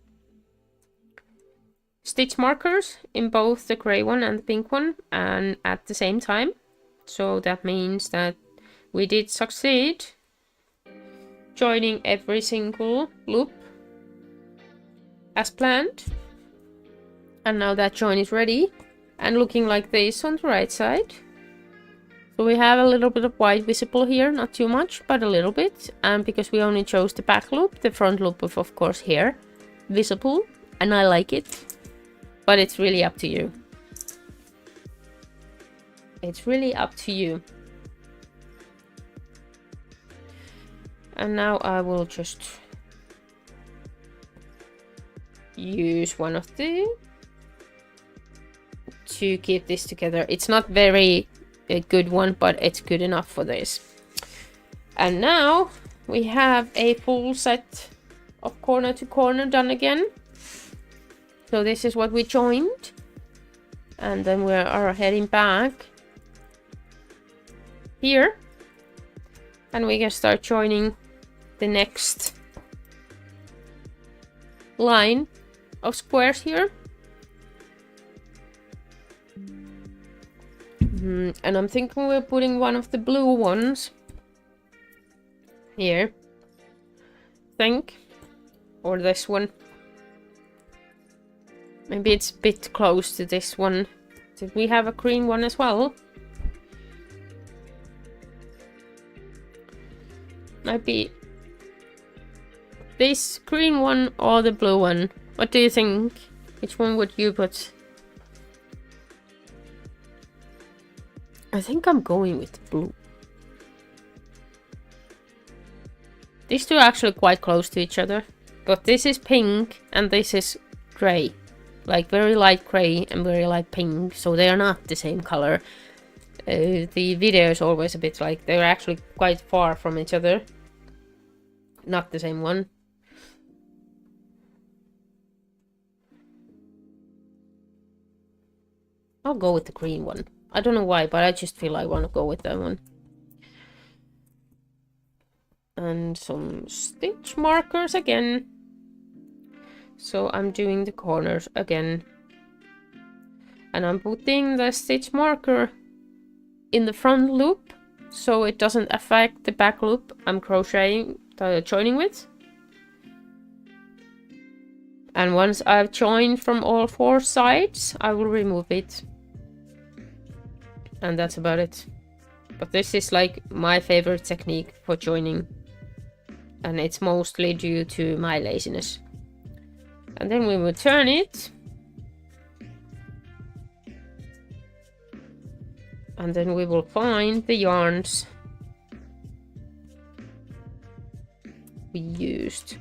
stitch markers in both the gray one and the pink one, and at the same time. So that means that we did succeed joining every single loop as planned. And now that join is ready and looking like this on the right side. So we have a little bit of white visible here, not too much, but a little bit. And because we only chose the back loop, the front loop is of course here, visible, and I like it. But it's really up to you. It's really up to you. And now I will just use one of the to keep this together. It's not very a good one, but it's good enough for this. And now we have a full set of corner to corner done again. So this is what we joined, and then we are heading back here, and we can start joining the next line of squares here. And I'm thinking we're putting one of the blue ones here, or this one. Maybe it's a bit close to this one. Did we have a green one as well? Might be this green one or the blue one. What do you think? Which one would you put? I think I'm going with blue. These two are actually quite close to each other, but this is pink and this is gray, like very light gray and very light pink, so they are not the same color. The video is always a bit like they're actually quite far from each other, not the same one. I'll go with the green one. I don't know why, but I just feel I want to go with that one. And some stitch markers again. So I'm doing the corners again. And I'm putting the stitch marker in the front loop, so it doesn't affect the back loop I'm crocheting, joining with. And once I've joined from all 4 sides, I will remove it. And that's about it. But this is like my favorite technique for joining. And it's mostly due to my laziness. And then we will turn it. And then we will find the yarns we used.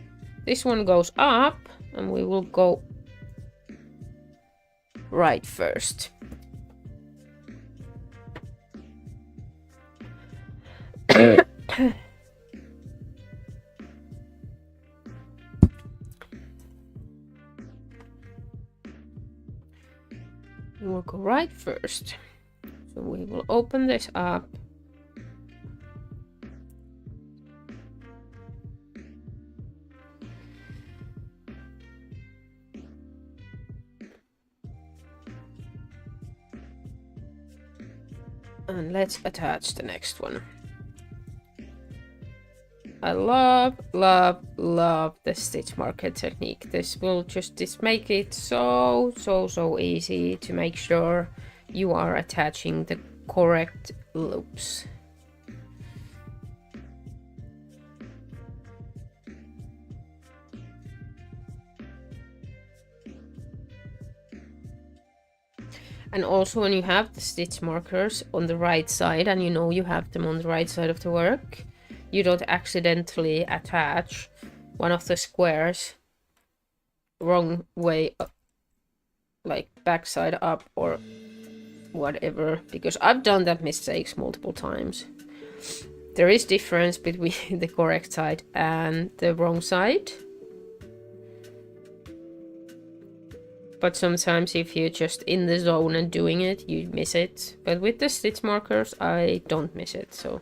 This one goes up, and we will go right first. We'll go right first. So we will open this up. And let's attach the next one. I love, love, love the stitch marker technique. This will just make it so easy to make sure you are attaching the correct loops. And also when you have the stitch markers on the right side, and you know you have them on the right side of the work, you don't accidentally attach one of the squares wrong way up, like backside up or whatever, because I've done that mistakes multiple times. There is difference between the correct side and the wrong side. But sometimes if you're just in the zone and doing it, you miss it. But with the stitch markers, I don't miss it, so.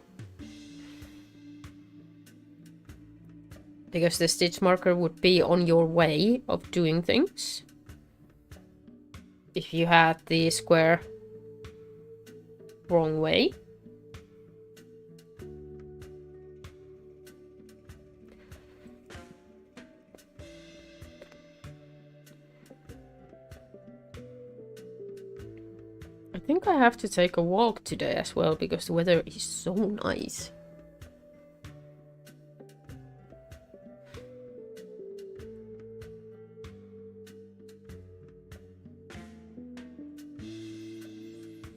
Because the stitch marker would be on your way of doing things. If you had the square wrong way. I think I have to take a walk today as well, because the weather is so nice.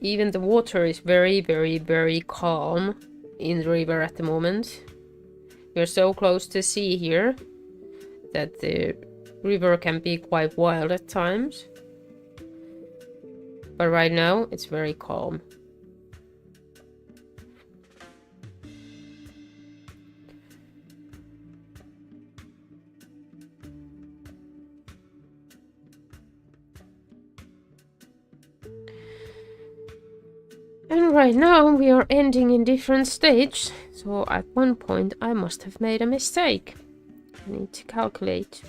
Even the water is very, very, very calm in the river at the moment. We're so close to sea here that the river can be quite wild at times. But right now it's very calm. And right now we are ending in different stages, so at one point I must have made a mistake. I need to calculate.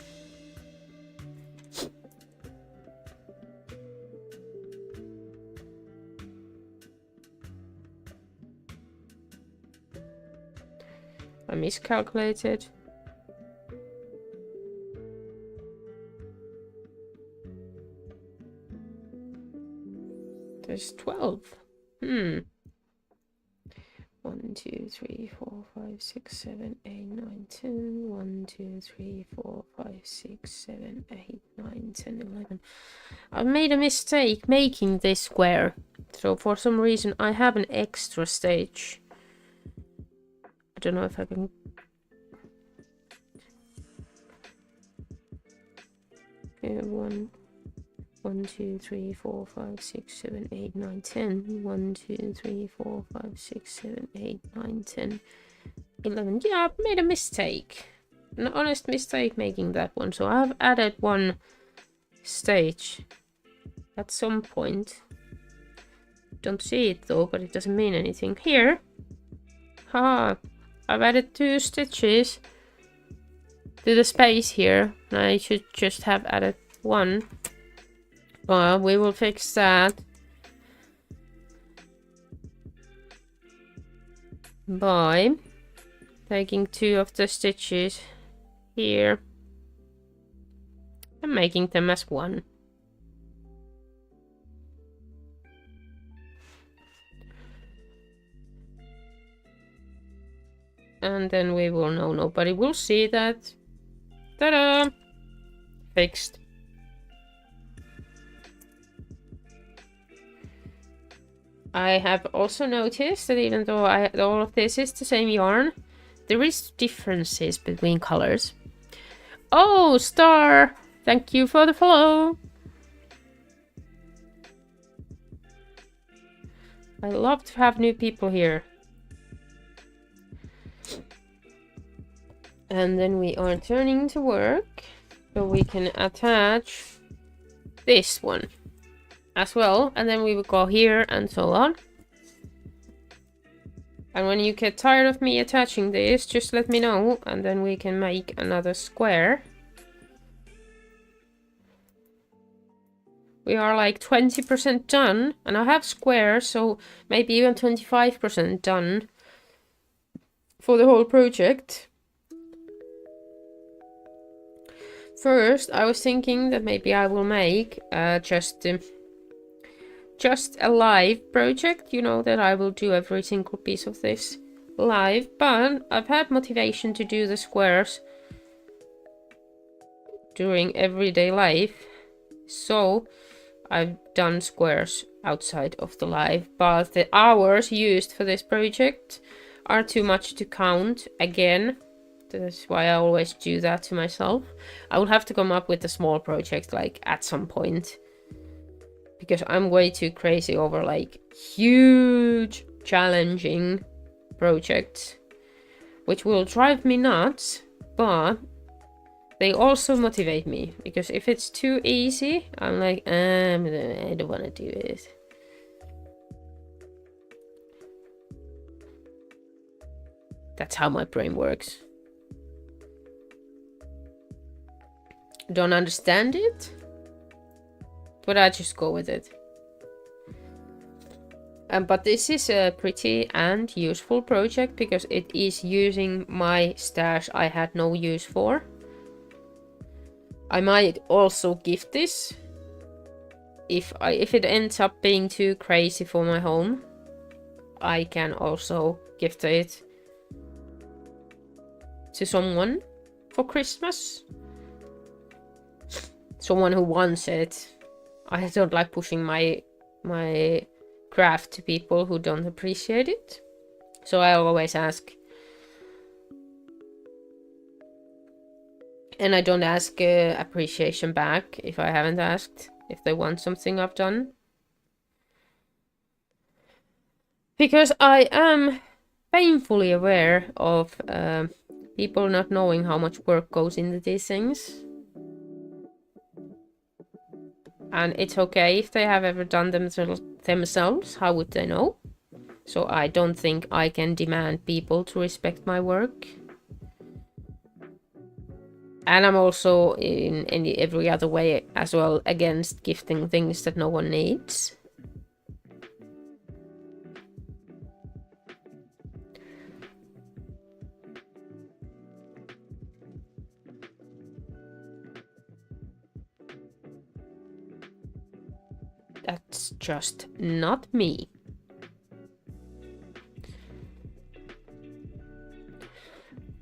I miscalculated. There's 12. 1, 2, 3, 4, 5, 6, 7, 8, 9, 10. 1, 2, 3, 4, 5, 6, 7, 8, 9, 10, 11. I made a mistake making this square. So for some reason I have an extra stage. I don't know if I can. Okay, 1, 2, 3, 4, 5, 6, 7, 8, 9, 10. 1, 2, 3, 4, 5, 6, 7, 8, 9, 10, 11. Yeah, I've made a mistake. An honest mistake making that one. So I've added one stage at some point. don't see it though, but it doesn't mean anything. Here. Haha. I've added 2 stitches to the space here. I should just have added 1. Well, we will fix that by taking 2 of the stitches here and making them as 1. And then we will know, nobody will see that. Ta-da! Fixed. I have also noticed that even though all of this is the same yarn, there is differences between colors. Oh, Star! Thank you for the follow! I love to have new people here. And then we are turning to work, so we can attach this one as well, and then we will go here and so on. And when you get tired of me attaching this, just let me know, and then we can make another square. We are like 20% done, and I have squares, so maybe even 25% done for the whole project. First, I was thinking that maybe I will make just a live project, you know, that I will do every single piece of this live, but I've had motivation to do the squares during everyday life, so I've done squares outside of the live, but the hours used for this project are too much to count again. That's why I always do that to myself. I will have to come up with a small project like at some point, because I'm way too crazy over like huge challenging projects, which will drive me nuts, but they also motivate me, because if it's too easy, I'm like, I don't want to do it. That's how my brain works. Don't understand it, but I just go with it. But this is a pretty and useful project, because it is using my stash I had no use for. I might also gift this if it ends up being too crazy for my home. I can also gift it to someone for Christmas. Someone who wants it. I don't like pushing my craft to people who don't appreciate it, so I always ask. And I don't ask appreciation back if I haven't asked, if they want something I've done. Because I am painfully aware of people not knowing how much work goes into these things. And it's okay if they have ever done them themselves. How would they know? So I don't think I can demand people to respect my work. And I'm also in every other way as well against gifting things that no one needs. That's just not me.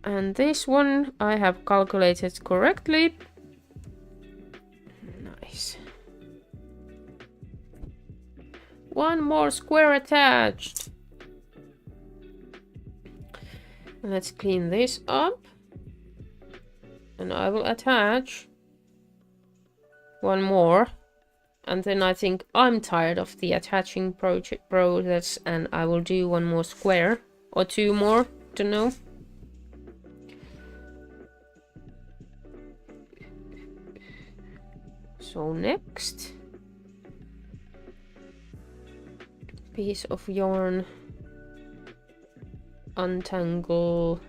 And this one I have calculated correctly. Nice. One more square attached. Let's clean this up. And I will attach one more. And then I think I'm tired of the attaching process, and I will do one more square or 2 more, don't know. So next, piece of yarn, untangle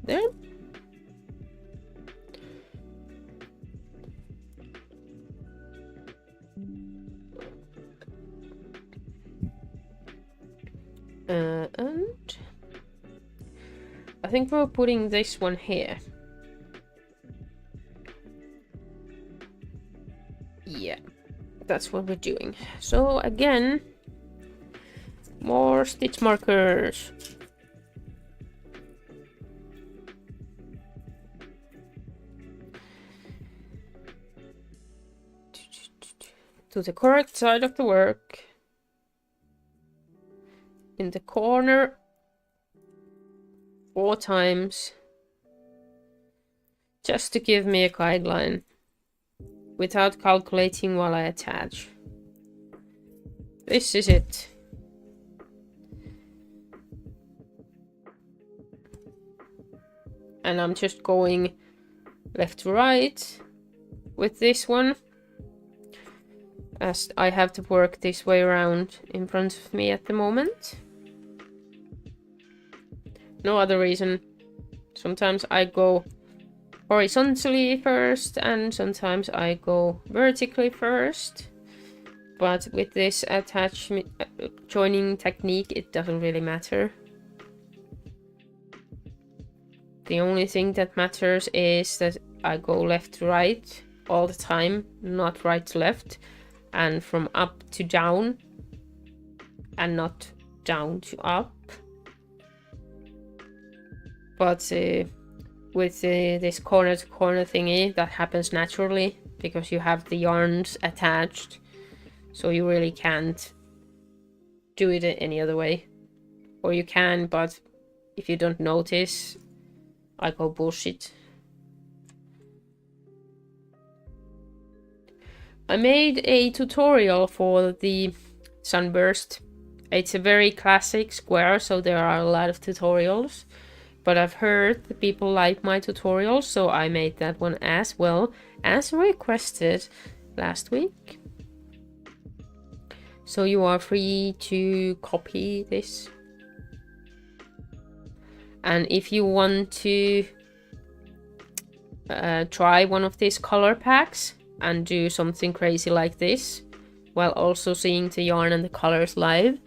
there. And I think we're putting this one here. Yeah, that's what we're doing. So again, more stitch markers. To the correct side of the work. In the corner 4 times, just to give me a guideline without calculating while I attach. This is it. And I'm just going left to right with this one, as I have to work this way around in front of me at the moment. No other reason. Sometimes I go horizontally first and sometimes I go vertically first. But with this attachment joining technique, it doesn't really matter. The only thing that matters is that I go left to right all the time, not right to left, and from up to down and not down to up. But with this corner to corner thingy, that happens naturally because you have the yarns attached, so you really can't do it any other way. Or you can, but if you don't notice, I go bullshit. I made a tutorial for the sunburst. It's a very classic square, so there are a lot of tutorials. But I've heard that people like my tutorial, so I made that one as well, as requested last week. So you are free to copy this. And if you want to try one of these color packs and do something crazy like this, while also seeing the yarn and the colors live,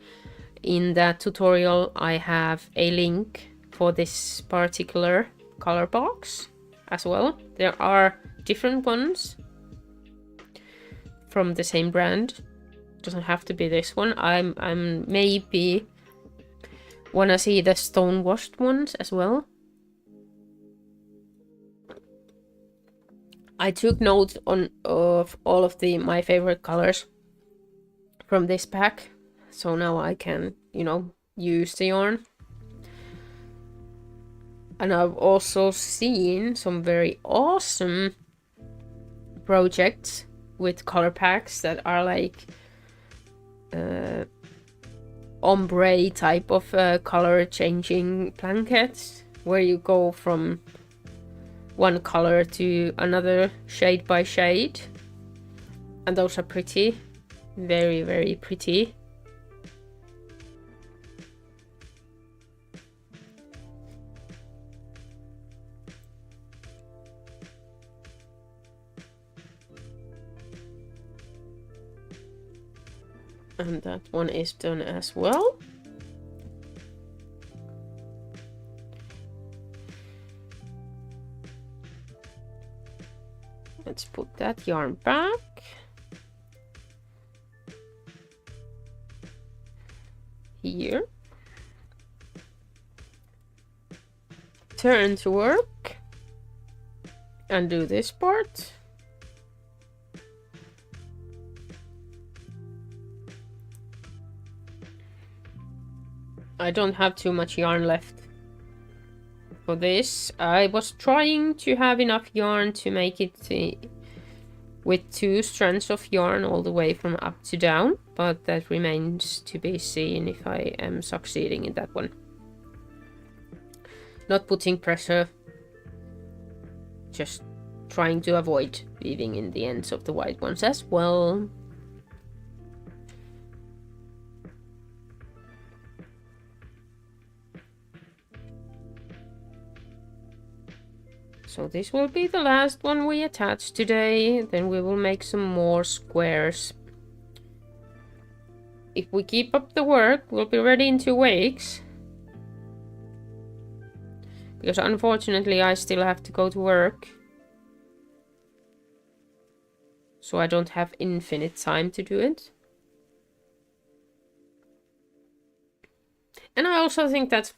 in that tutorial I have a link for this particular color box as well. There are different ones from the same brand. Doesn't have to be this one. I'm maybe wanna see the stone washed ones as well. I took note of all of my favorite colors from this pack, so now I can, you know, use the yarn. And I've also seen some very awesome projects with color packs that are like ombre type of color changing blankets, where you go from one color to another shade by shade. And those are pretty, very, very pretty. And that one is done as well. Let's put that yarn back. Here. Turn to work. And do this part. I don't have too much yarn left for this. I was trying to have enough yarn to make it with 2 strands of yarn all the way from up to down, but that remains to be seen if I am succeeding in that one. Not putting pressure, just trying to avoid weaving in the ends of the white ones as well. So this will be the last one we attach today. Then we will make some more squares. If we keep up the work, we'll be ready in 2 weeks. Because unfortunately I still have to go to work. So I don't have infinite time to do it. And I also think that's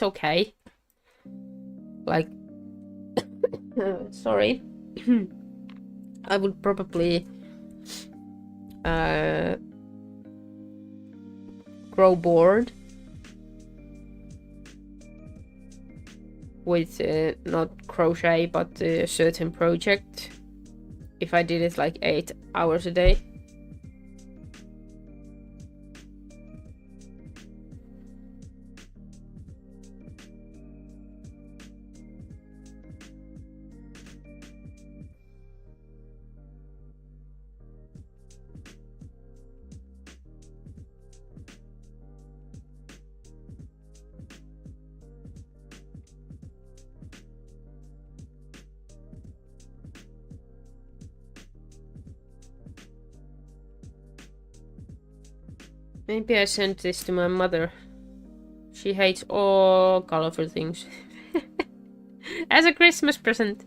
okay. Like, sorry. I would probably grow bored with not crochet but a certain project if I did it like 8 hours a day. Maybe I sent this to my mother. She hates all colorful things. As a Christmas present.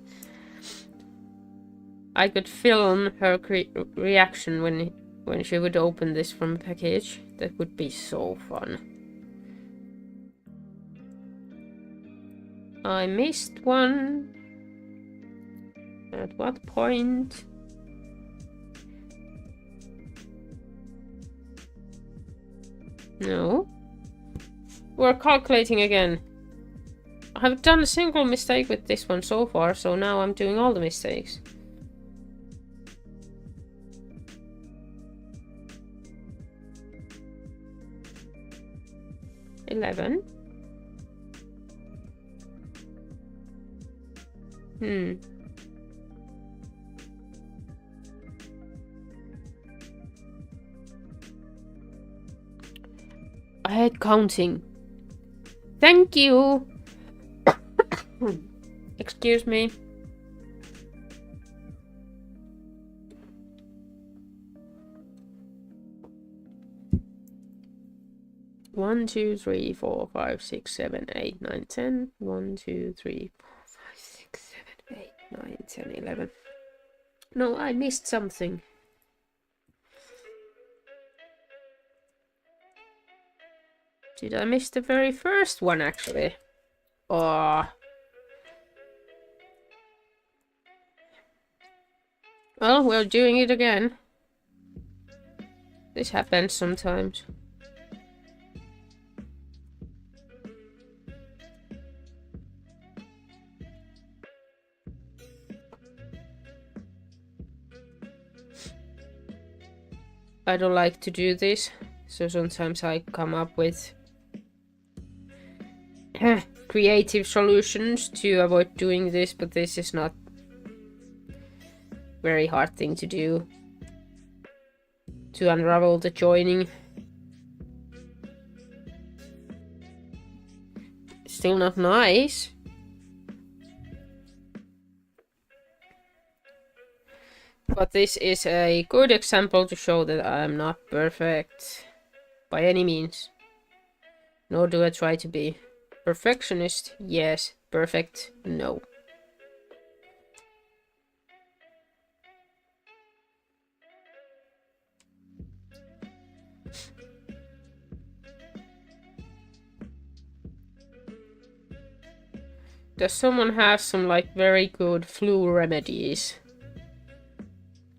I could film her reaction when she would open this from a package. That would be so fun. I missed one. At what point? No. We're calculating again. I haven't done a single mistake with this one so far, so now I'm doing all the mistakes. $11. I hate counting. Thank you. Excuse me. One, 2, 3, 4, 5, 6, 7, 8, 9, 10. 1, 2, 3, 4, 5, 6, 7, 8, 9, 10, 11. No, I missed something. Did I miss the very first one, actually? Oh. Well, we're doing it again. This happens sometimes. I don't like to do this, so sometimes I come up with creative solutions to avoid doing this, but this is not very hard thing to do. To unravel the joining. Still not nice. But this is a good example to show that I'm not perfect by any means. Nor do I try to be. Perfectionist, yes. Perfect, no. Does someone have some like very good flu remedies?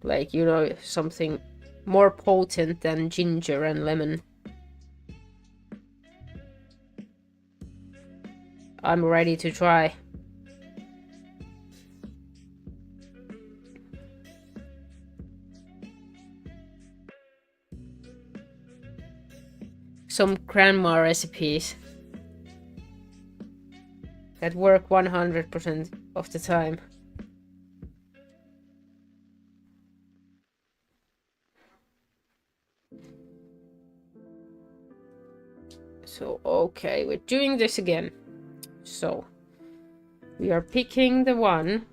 Like, you know, something more potent than ginger and lemon. I'm ready to try. Some grandma recipes that work 100% of the time. So, okay, we're doing this again. So, We are picking the one.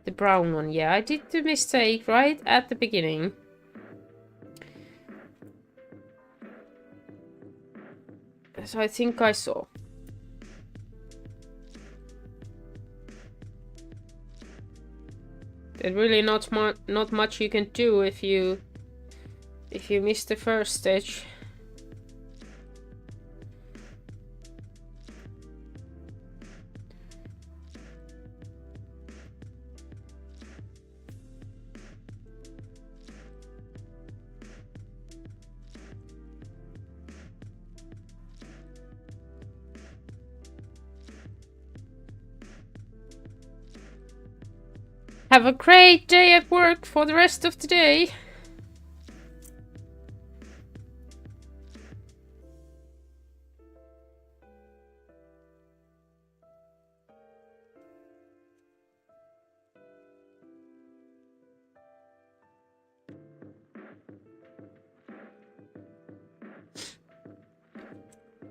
The brown one. Yeah, I did the mistake right at the beginning. So I think I saw. There's really not much you can do if you miss the first stitch. Have a great day at work for the rest of the day.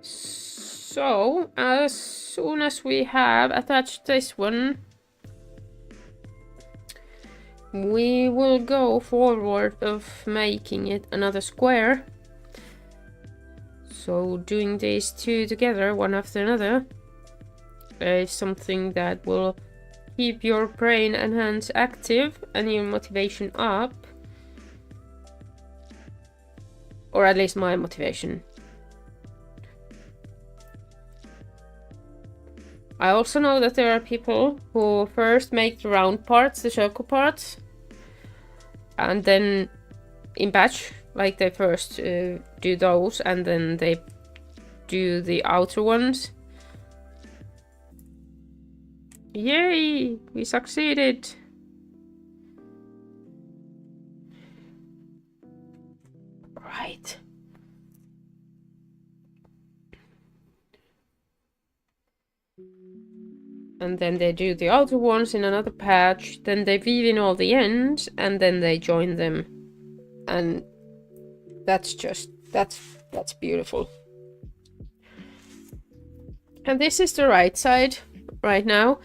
So, as soon as we have attached this one, we will go forward of making it another square. So doing these two together, one after another, is something that will keep your brain and hands active and your motivation up. Or at least my motivation. I also know that there are people who first make the round parts, the circle parts, and then in batch, like they first do those and then they do the outer ones. Yay! We succeeded! Right. And then they do the outer ones in another patch, then they weave in all the ends, and then they join them. And that's beautiful. And this is the right side right now.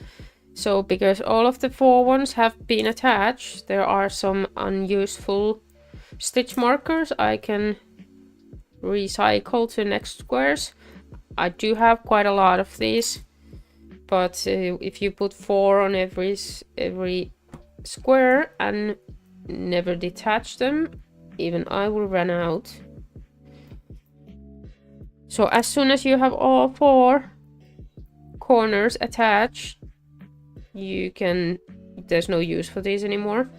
So because all of the 4 ones have been attached, there are some unuseful stitch markers I can recycle to next squares. I do have quite a lot of these. But if you put 4 on every square and never detach them, even I will run out. So as soon as you have all 4 corners attached, there's no use for these anymore.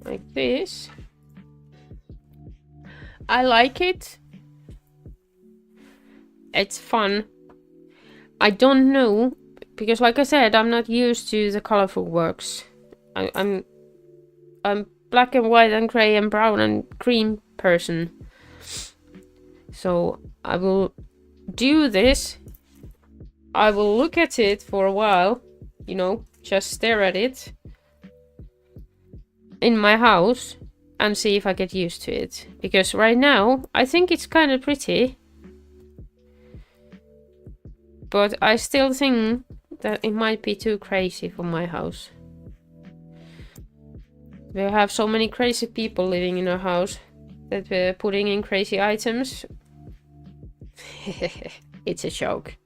Like this. I like it. It's fun. I don't know, because like I said, I'm not used to the colorful works. I'm black and white and gray and brown and cream person. So I will do this. I will look at it for a while, you know, just stare at it in my house and see if I get used to it. Because right now, I think it's kind of pretty. But I still think that it might be too crazy for my house. We have so many crazy people living in our house that we're putting in crazy items. It's a joke.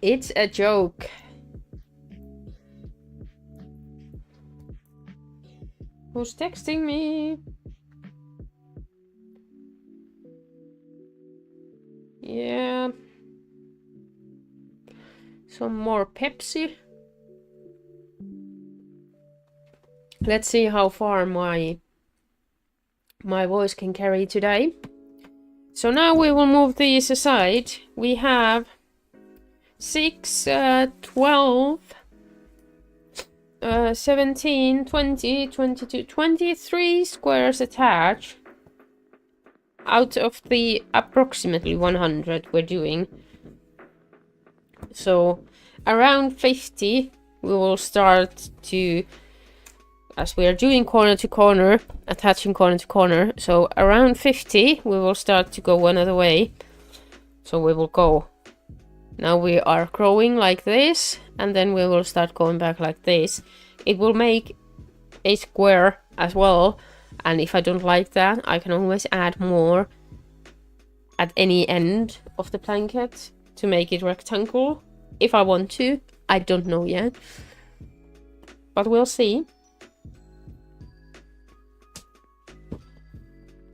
It's a joke. Who's texting me? Yeah. Some more Pepsi. Let's see how far my voice can carry today. So now we will move these aside. We have 6, 12, 17, 20, 22, 23 squares attached. Out of the approximately 100 we're doing. So around 50 we will start to as we are doing corner to corner, attaching corner to corner, so around 50 we will start to go another way. So we will go, now we are growing like this, and then we will start going back like this. It will make a square as well, and if I don't like that, I can always add more at any end of the blanket to make it rectangle if I want to. I don't know yet, but we'll see.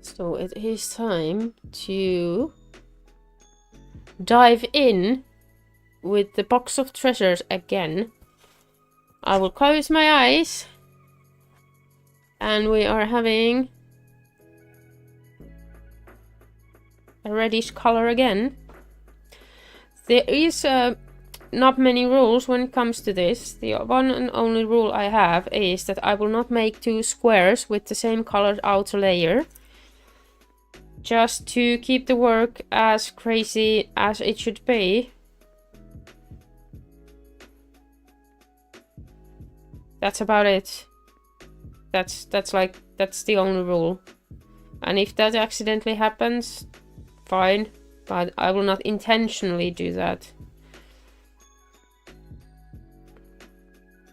So it is time to dive in with the box of treasures again. I will close my eyes, and we are having a reddish color again. There is not many rules when it comes to this. The one and only rule I have is that I will not make two squares with the same colored outer layer, just to keep the work as crazy as it should be. That's about it. That's the only rule. And if that accidentally happens, fine, but I will not intentionally do that.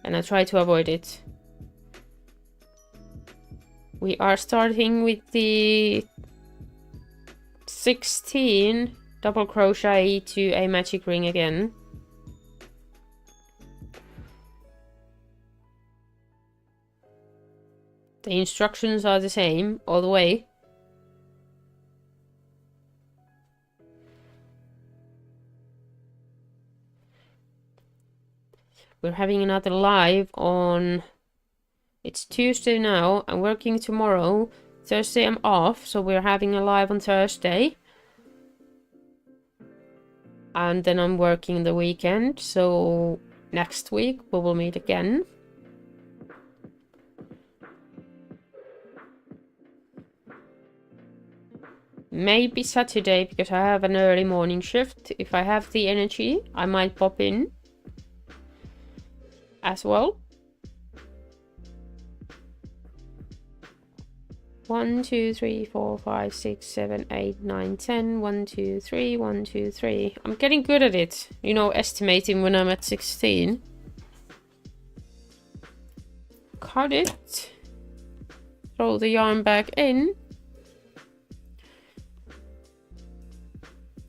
And I try to avoid it. We are starting with the 16 double crochet to a magic ring again. The instructions are the same all the way. We're having another live on, it's Tuesday now, I'm working tomorrow. Thursday I'm off, so we're having a live on Thursday. And then I'm working the weekend, so next week we will meet again. Maybe Saturday, because I have an early morning shift. If I have the energy, I might pop in as well. 1, 2, 3, 4, 5, 6, 7, 8, 9, 10. 1, 2, 3, 1, 2, 3. I'm getting good at it, you know, estimating when I'm at 16. Cut it. Throw the yarn back in.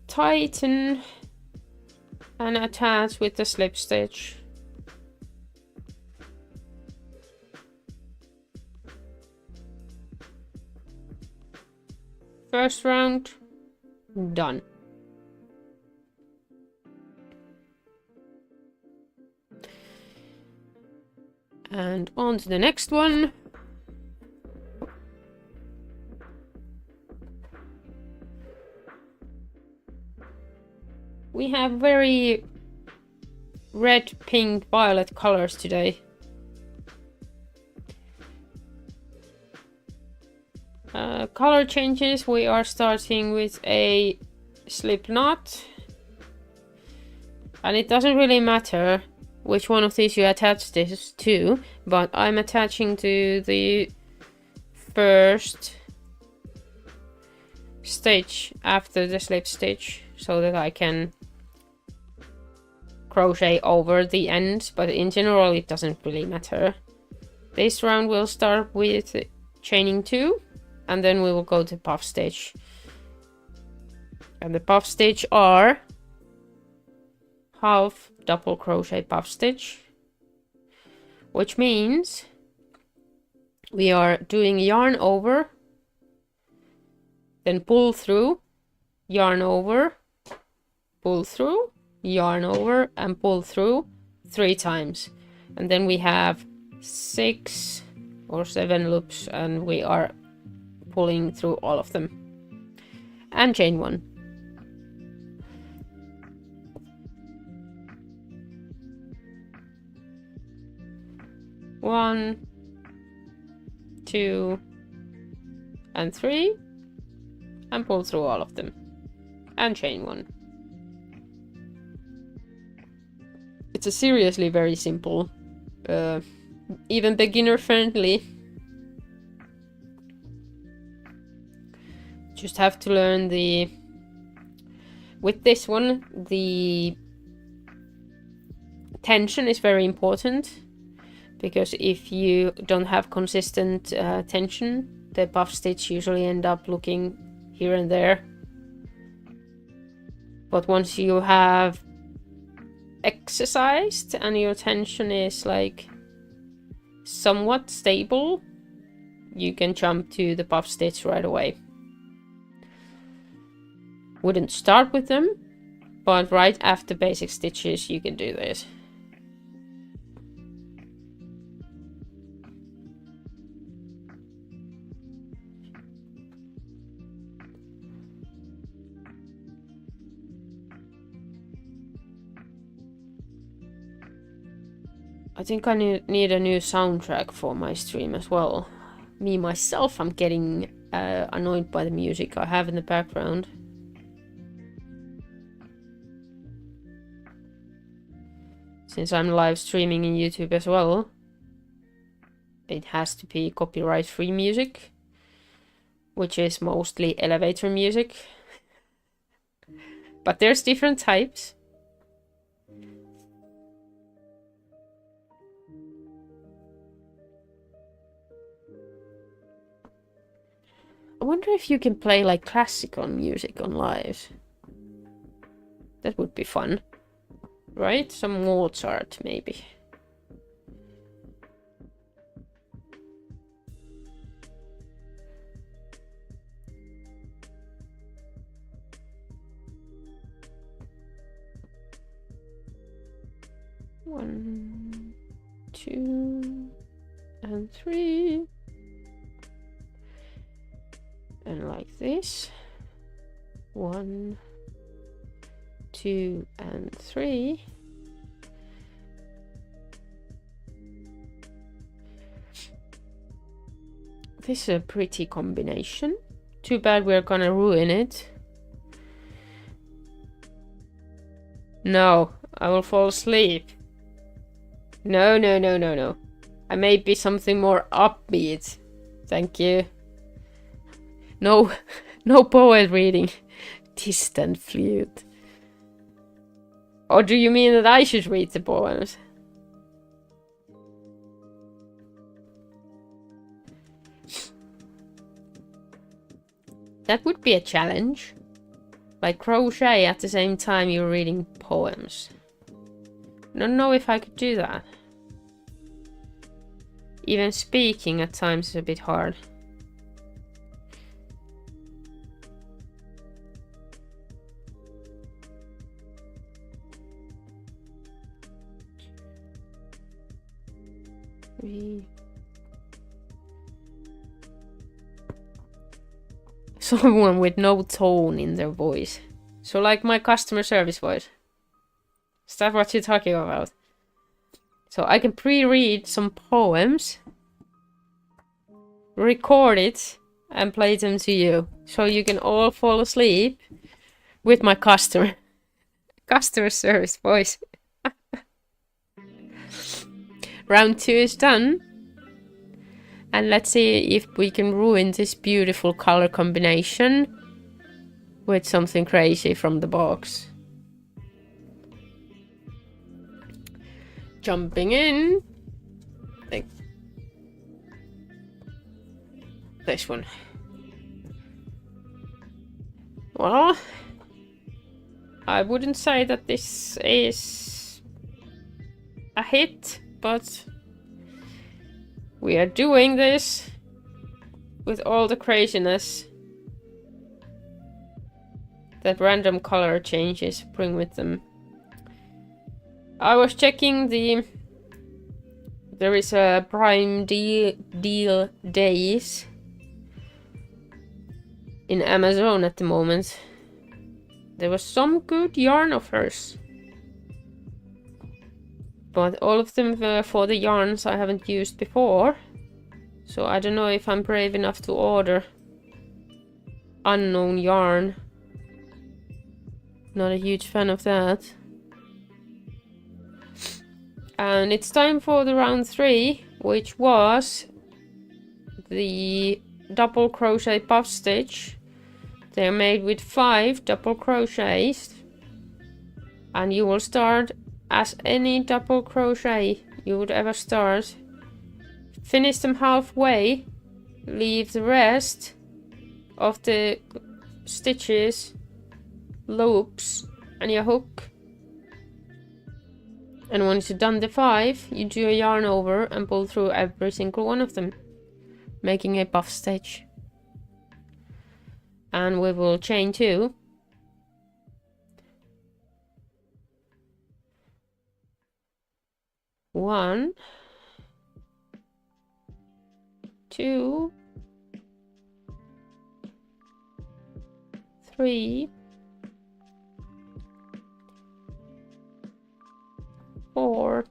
Tighten and attach with the slip stitch. First round done. And on to the next one. We have very red, pink, violet colors today. Color changes, we are starting with a slip knot. And it doesn't really matter which one of these you attach this to, but I'm attaching to the first stitch after the slip stitch so that I can crochet over the end, but in general it doesn't really matter. This round we'll start with chaining 2, and then we will go to puff stitch. And the puff stitch are half double crochet puff stitch, which means we are doing yarn over, then pull through, yarn over, pull through, yarn over, and pull through 3 times. And then we have 6 or 7 loops, and we are pulling through all of them. And chain 1. One, 2, and 3, and pull through all of them, and chain 1. It's a seriously very simple even beginner friendly. Just have to learn the... With this one, the tension is very important, because if you don't have consistent tension, the puff stitch usually end up looking here and there. But once you have exercised and your tension is like somewhat stable, you can jump to the puff stitch right away. Wouldn't start with them, but right after basic stitches you can do this. I think I need a new soundtrack for my stream as well. Me, myself, I'm getting annoyed by the music I have in the background. Since I'm live streaming in YouTube as well, it has to be copyright-free music, which is mostly elevator music. But there's different types. I wonder if you can play like classical music on live. That would be fun. Right? Some Mozart, maybe. One, 2, and 3. And like this. 1, 2, and 3. This is a pretty combination. Too bad we're gonna ruin it. No, I will fall asleep. No, no, no, no, no. I may be something more upbeat. Thank you. No, no poet reading. Distant flute. Or do you mean that I should read the poems? That would be a challenge. Like crochet at the same time you're reading poems. I don't know if I could do that. Even speaking at times is a bit hard. Someone with no tone in their voice. So like my customer service voice. Is that what you're talking about? So I can pre-read some poems, record it, and play them to you. So you can all fall asleep with my customer service voice. Round 2 is done. And let's see if we can ruin this beautiful color combination with something crazy from the box. Jumping in. Like this one. Well, I wouldn't say that this is a hit, but we are doing this with all the craziness that random color changes bring with them. I was checking there is a Prime deal days in Amazon at the moment. There was some good yarn offers. But all of them were for the yarns I haven't used before. So I don't know if I'm brave enough to order unknown yarn. Not a huge fan of that. And it's time for the round 3. which was the double crochet puff stitch. They're made with 5 double crochets, and you will start as any double crochet you would ever start. Finish them halfway, leave the rest of the stitches, loops, and your hook. And once you've done the 5, you do a yarn over and pull through every single one of them, making a puff stitch. And we will chain 2. One, 2, 3, 4,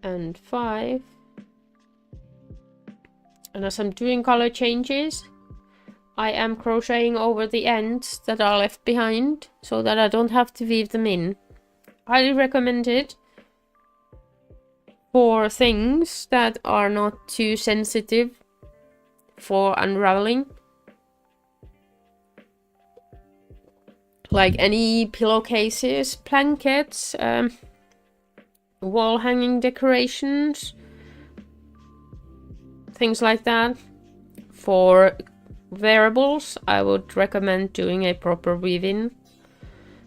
and 5. And as I'm doing color changes, I am crocheting over the ends that are left behind so that I don't have to weave them in. Highly recommended for things that are not too sensitive for unraveling. Like any pillowcases, blankets, wall hanging decorations, things like that. For wearables, I would recommend doing a proper weave-in,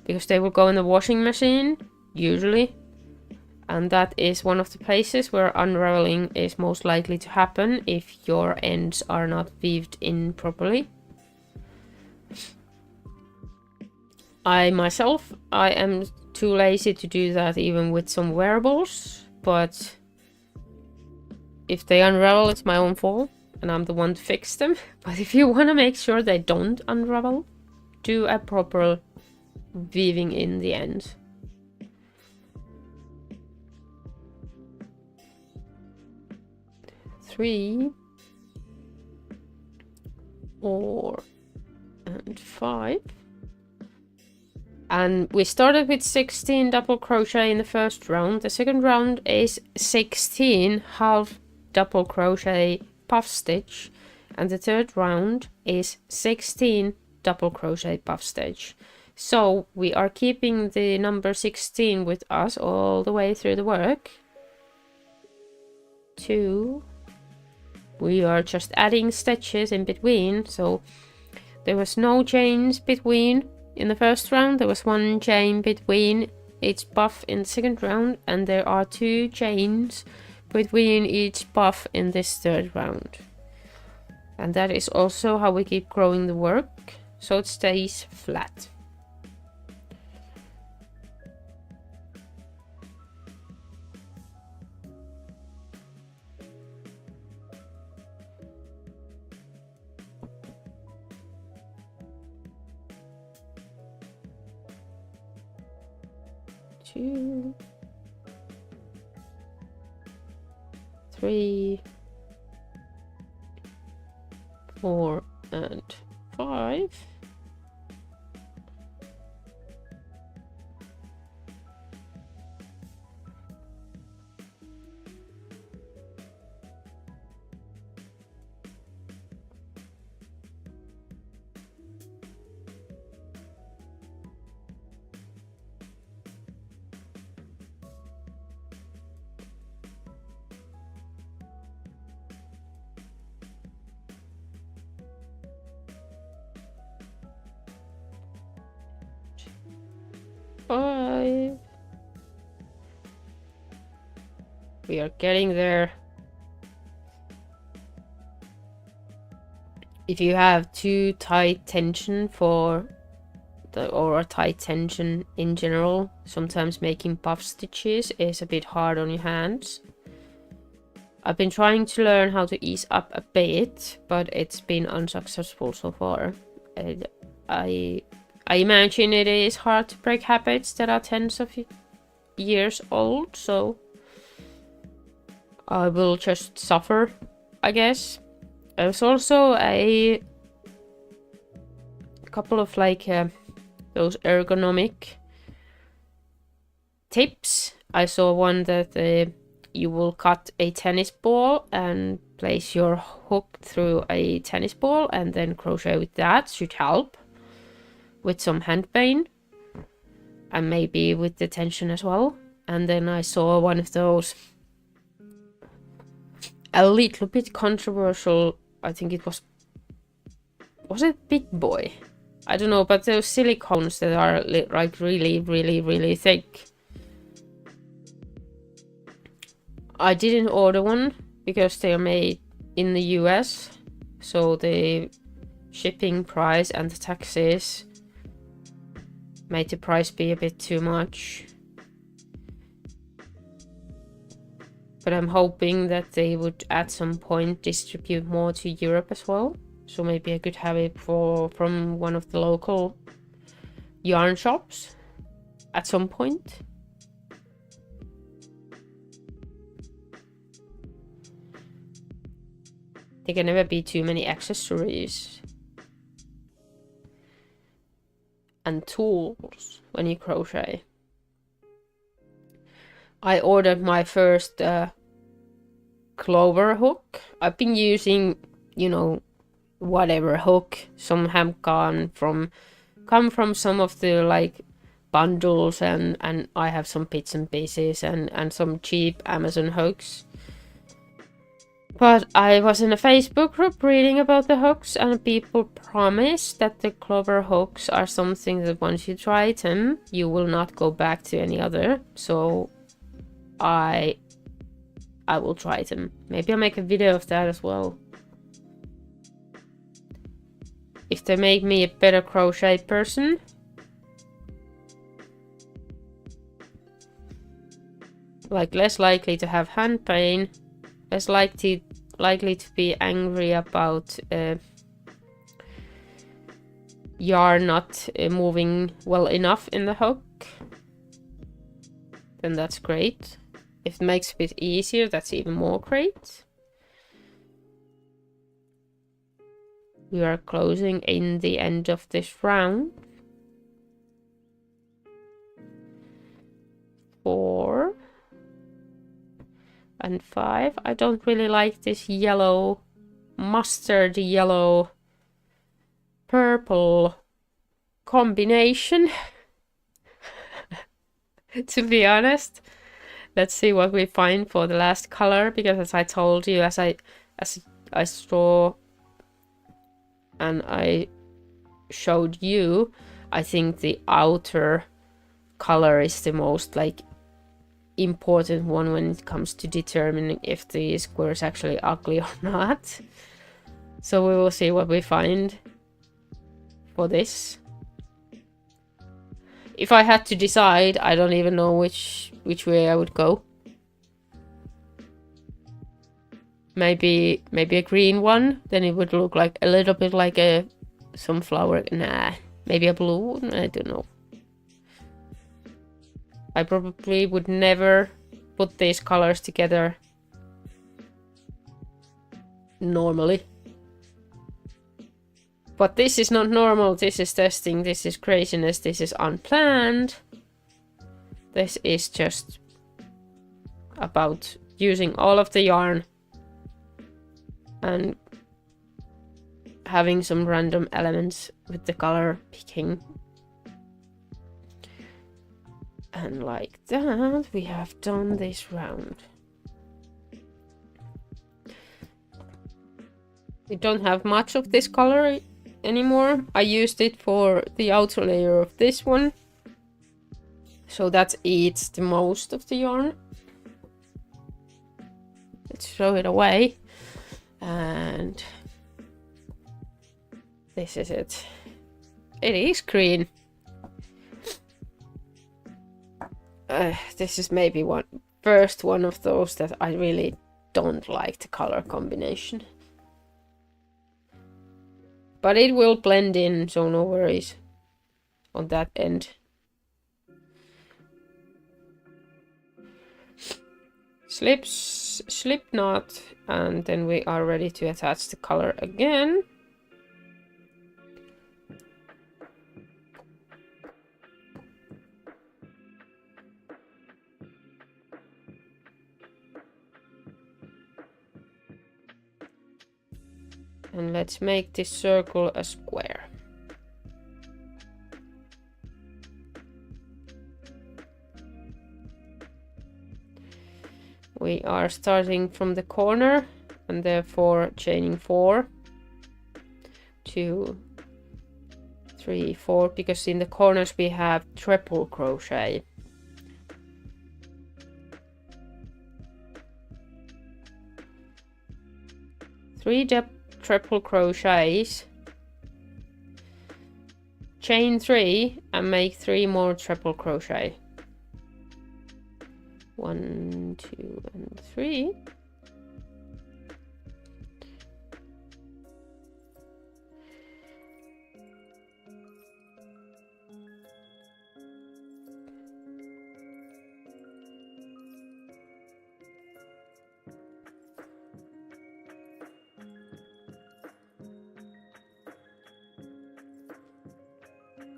because they will go in the washing machine, usually. And that is one of the places where unraveling is most likely to happen if your ends are not weaved in properly. I myself, I am too lazy to do that even with some wearables, but if they unravel, it's my own fault and I'm the one to fix them. But if you want to make sure they don't unravel, do a proper weaving in the end. Three, 4, and 5. And we started with 16 double crochet in the first round. The second round is 16 half double crochet puff stitch, and the third round is 16 double crochet puff stitch. So we are keeping the number 16 with us all the way through the work. 2. We are just adding stitches in between, so there was no chains between. In the first round, there was 1 chain between each puff in the second round, and there are 2 chains between each puff in this third round. And that is also how we keep growing the work, so it stays flat. Two, 3, 4, and 5. We are getting there. If you have too tight tension or a tight tension in general, sometimes making puff stitches is a bit hard on your hands. I've been trying to learn how to ease up a bit, but it's been unsuccessful so far. I imagine it is hard to break habits that are tens of years old, so I will just suffer, I guess. There's also a couple of like those ergonomic tips. I saw one that you will cut a tennis ball and place your hook through a tennis ball and then crochet with that. Should help with some hand pain and maybe with the tension as well. And then I saw one of those a little bit controversial, I think it was it Big Boy? I don't know, but those silicones that are like really thick. I didn't order one because they are made in the US, so the shipping price and the taxes made the price be a bit too much. But I'm hoping that they would at some point distribute more to Europe as well. So maybe I could have it from one of the local yarn shops at some point. There can never be too many accessories and tools when you crochet. I ordered my first clover hook. I've been using, you know, whatever hook. Some have come from some of the like bundles, and I have some bits and pieces and some cheap Amazon hooks. But I was in a Facebook group reading about the hooks, and people promise that the clover hooks are something that once you try them, you will not go back to any other. So I will try them. Maybe I'll make a video of that as well. If they make me a better crochet person, like less likely to have hand pain, less likely to be angry about yarn not moving well enough in the hook, then that's great. If it makes it a bit easier, that's even more great. We are closing in the end of this round. 4 and 5. I don't really like this yellow, mustard yellow, purple combination. To be honest, let's see what we find for the last color, because as I told you, as I saw and I showed you, I think the outer color is the most like important one when it comes to determining if the square is actually ugly or not. So we will see what we find for this. If I had to decide, I don't even know which way I would go. Maybe a green one, then it would look like a little bit like a sunflower. Nah, maybe a blue, I don't know. I probably would never put these colors together normally. But this is not normal, this is testing, this is craziness, this is unplanned. This is just about using all of the yarn and having some random elements with the color picking. And like that, we have done this round. We don't have much of this color anymore. I used it for the outer layer of this one. So that eats the most of the yarn. Let's throw it away. And this is it. It is green. This is maybe first one of those that I really don't like the color combination. But it will blend in, so no worries on that end. Slip knot, and then we are ready to attach the color again. And let's make this circle a square. We are starting from the corner and therefore chaining 4, 2, 3, 4, because in the corners we have triple crochet. Three triple crochets, chain 3 and make 3 more triple crochet. 1, 2, and 3.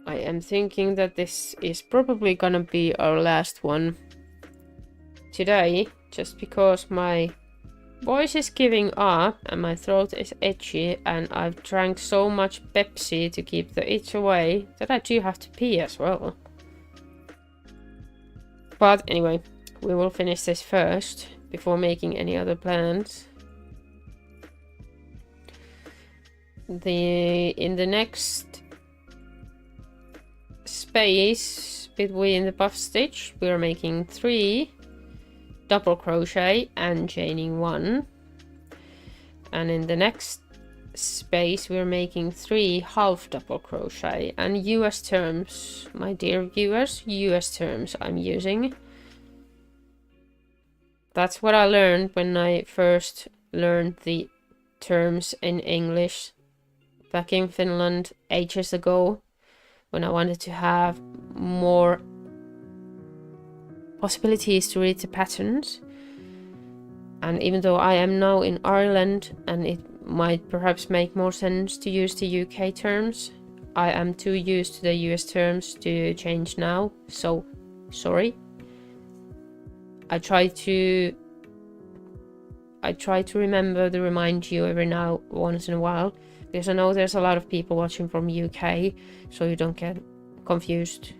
I am thinking that this is probably gonna be our last one today, just because my voice is giving up and my throat is itchy and I've drank so much Pepsi to keep the itch away that I do have to pee as well. But anyway, we will finish this first before making any other plans. In the next space between the puff stitch we are making 3 double crochet and chaining 1, and in the next space we're making 3 half double crochet. And US terms, my dear viewers, US terms I'm using. That's what I learned when I first learned the terms in English back in Finland ages ago, when I wanted to have more possibilities to read the patterns. And even though I am now in Ireland and it might perhaps make more sense to use the UK terms, I am too used to the US terms to change now, so sorry. I try to remember to remind you every now once in a while, because I know there's a lot of people watching from UK, so you don't get confused.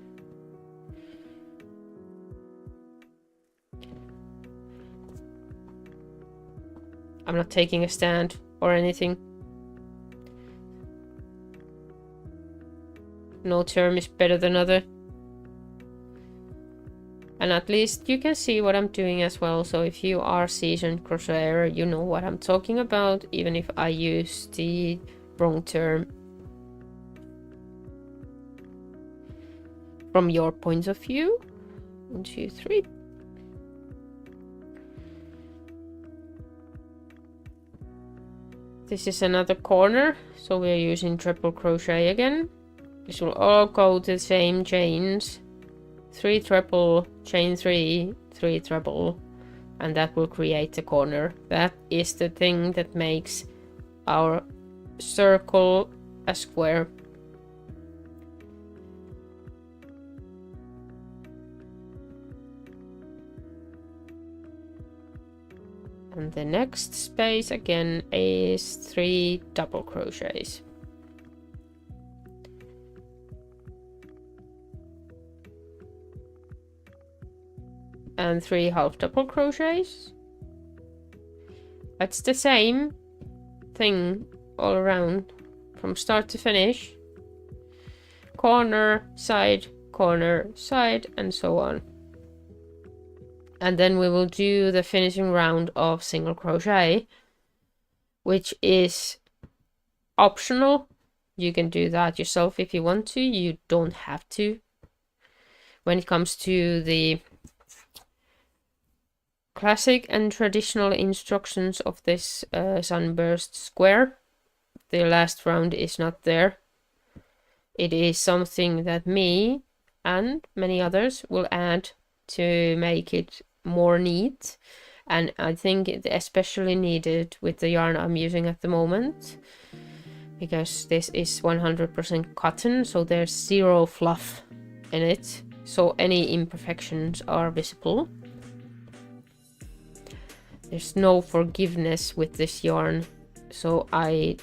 I'm not taking a stand or anything. No term is better than other. And at least you can see what I'm doing as well. So if you are seasoned crocheter, you know what I'm talking about, even if I use the wrong term from your point of view. 1, 2, 3. This is another corner, so we're using triple crochet again. This will all go to the same chains. 3 triple, chain 3, 3 treble, and that will create a corner. That is the thing that makes our circle a square. And the next space again is 3 double crochets. And 3 half double crochets. It's the same thing all around from start to finish. Corner, side, and so on. And then we will do the finishing round of single crochet, which is optional. You can do that yourself if you want to. You don't have to. When it comes to the classic and traditional instructions of this sunburst square, the last round is not there. It is something that me and many others will add to make it more neat, and I think it's especially needed with the yarn I'm using at the moment, because this is 100% cotton, so there's 0 fluff in it, so any imperfections are visible. There's no forgiveness with this yarn, so I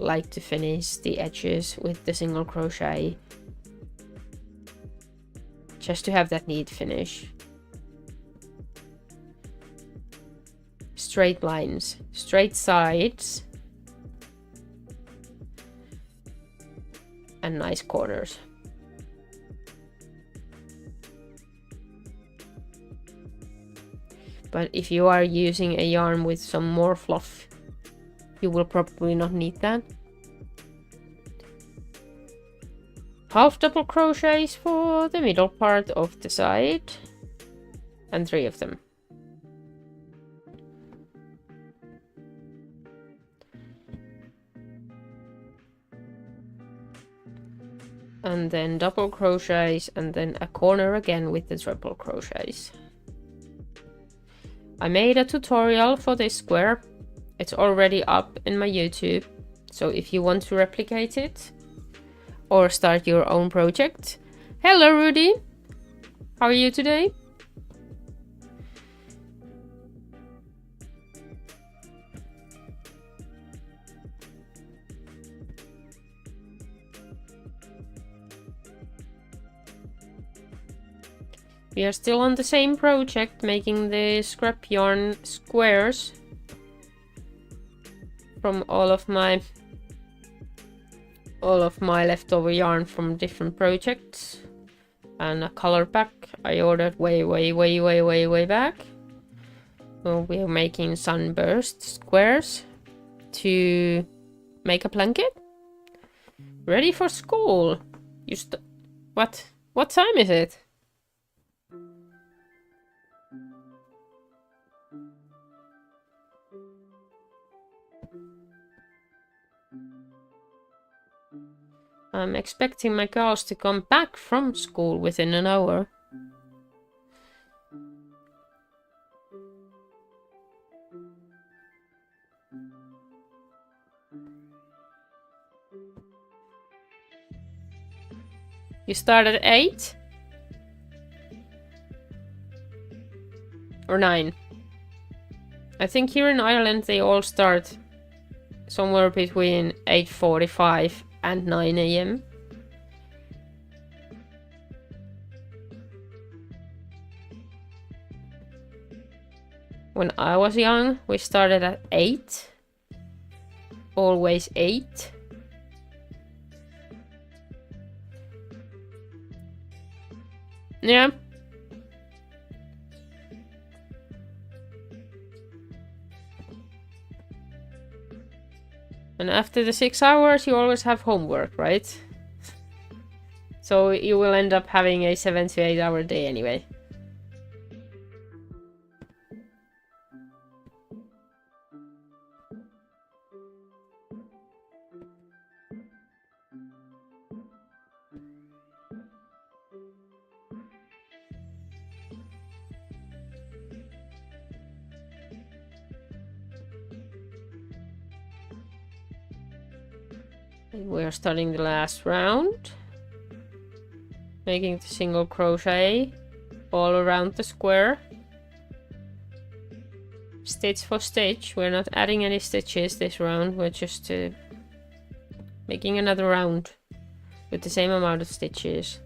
like to finish the edges with the single crochet, just to have that neat finish. Straight lines, straight sides, and nice corners. But if you are using a yarn with some more fluff, you will probably not need that. Half double crochets for the middle part of the side, and 3 of them. And then double crochets, and then a corner again with the triple crochets. I made a tutorial for this square. It's already up in my YouTube, so if you want to replicate it or start your own project. Hello Rudy, how are you today? We are still on the same project, making the scrap yarn squares from all of my leftover yarn from different projects, and a color pack I ordered way back. So we're making sunburst squares to make a blanket. Ready for school. What time is it? I'm expecting my girls to come back from school within an hour. You start at 8? Or 9? I think here in Ireland they all start somewhere between 8:45 and 9 AM. When I was young, we started at 8. Always 8. Yeah. And after the 6 hours, you always have homework, right? So you will end up having a 7 to 8 hour day anyway. We are starting the last round, making the single crochet all around the square, stitch for stitch. We're not adding any stitches this round, we're just making another round with the same amount of stitches.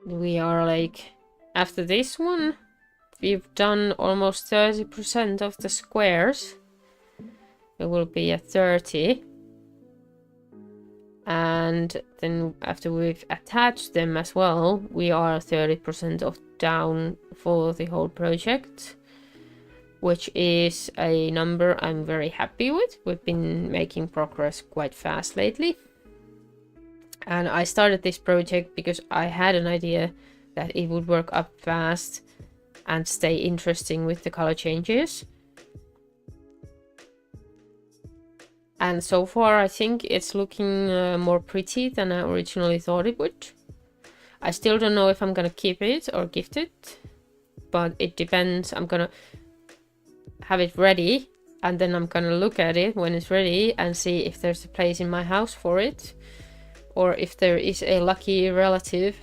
We are like, after this one, we've done almost 30% of the squares. It will be at 30. And then after we've attached them as well, we are 30% of down for the whole project, which is a number I'm very happy with. We've been making progress quite fast lately. And I started this project because I had an idea that it would work up fast and stay interesting with the color changes. And so far I think it's looking more pretty than I originally thought it would. I still don't know if I'm gonna keep it or gift it, but it depends. I'm gonna have it ready and then I'm gonna look at it when it's ready and see if there's a place in my house for it, or if there is a lucky relative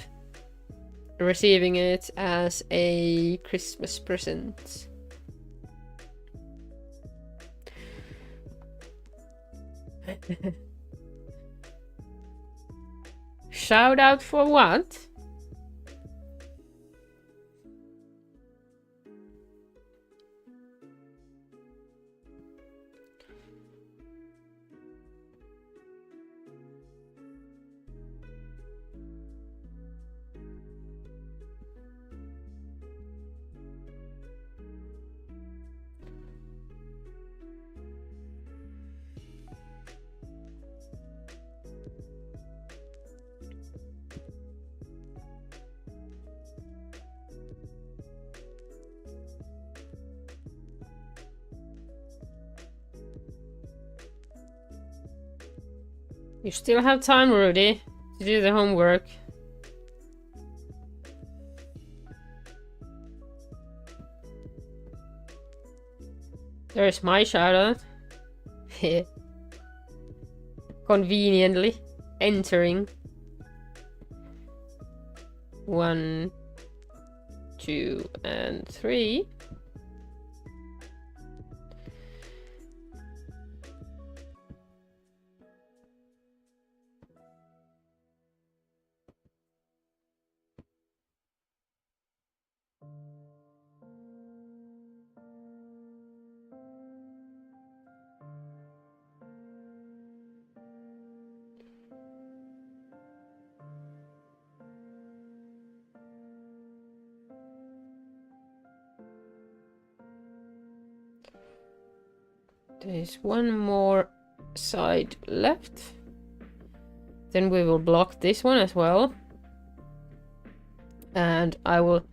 receiving it as a Christmas present. Shout out for what? You still have time, Rudy, to do the homework. There's my shout out. Conveniently entering. 1, 2, and 3. There's one more side left. Then we will block this one as well. And I will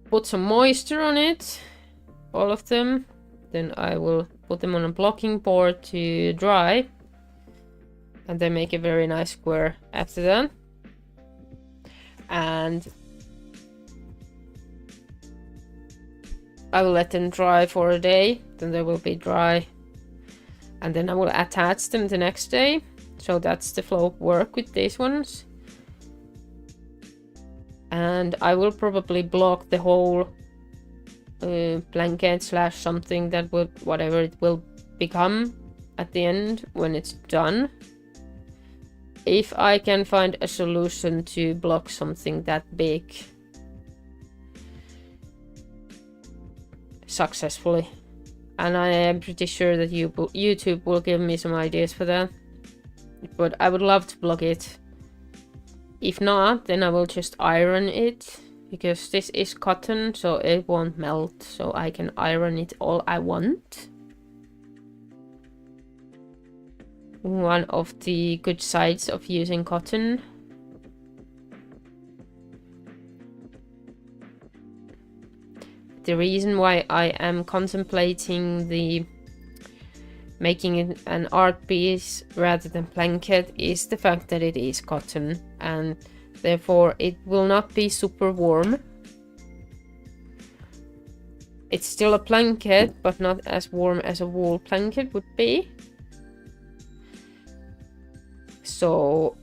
put some moisture on it, all of them. Then I will put them on a blocking board to dry. And then make a very nice square after that. And I will let them dry for a day, then they will be dry. And then I will attach them the next day. So that's the flow of work with these ones. And I will probably block the whole blanket slash something that would, whatever it will become at the end when it's done. If I can find a solution to block something that big successfully, and I am pretty sure that YouTube will give me some ideas for that, but I would love to block it. If not, then I will just iron it, because this is cotton, so it won't melt, so I can iron it all I want. One of the good sides of using cotton. The reason why I am contemplating making it an art piece rather than blanket is the fact that it is cotton, and therefore it will not be super warm. It's still a blanket, but not as warm as a wool blanket would be. So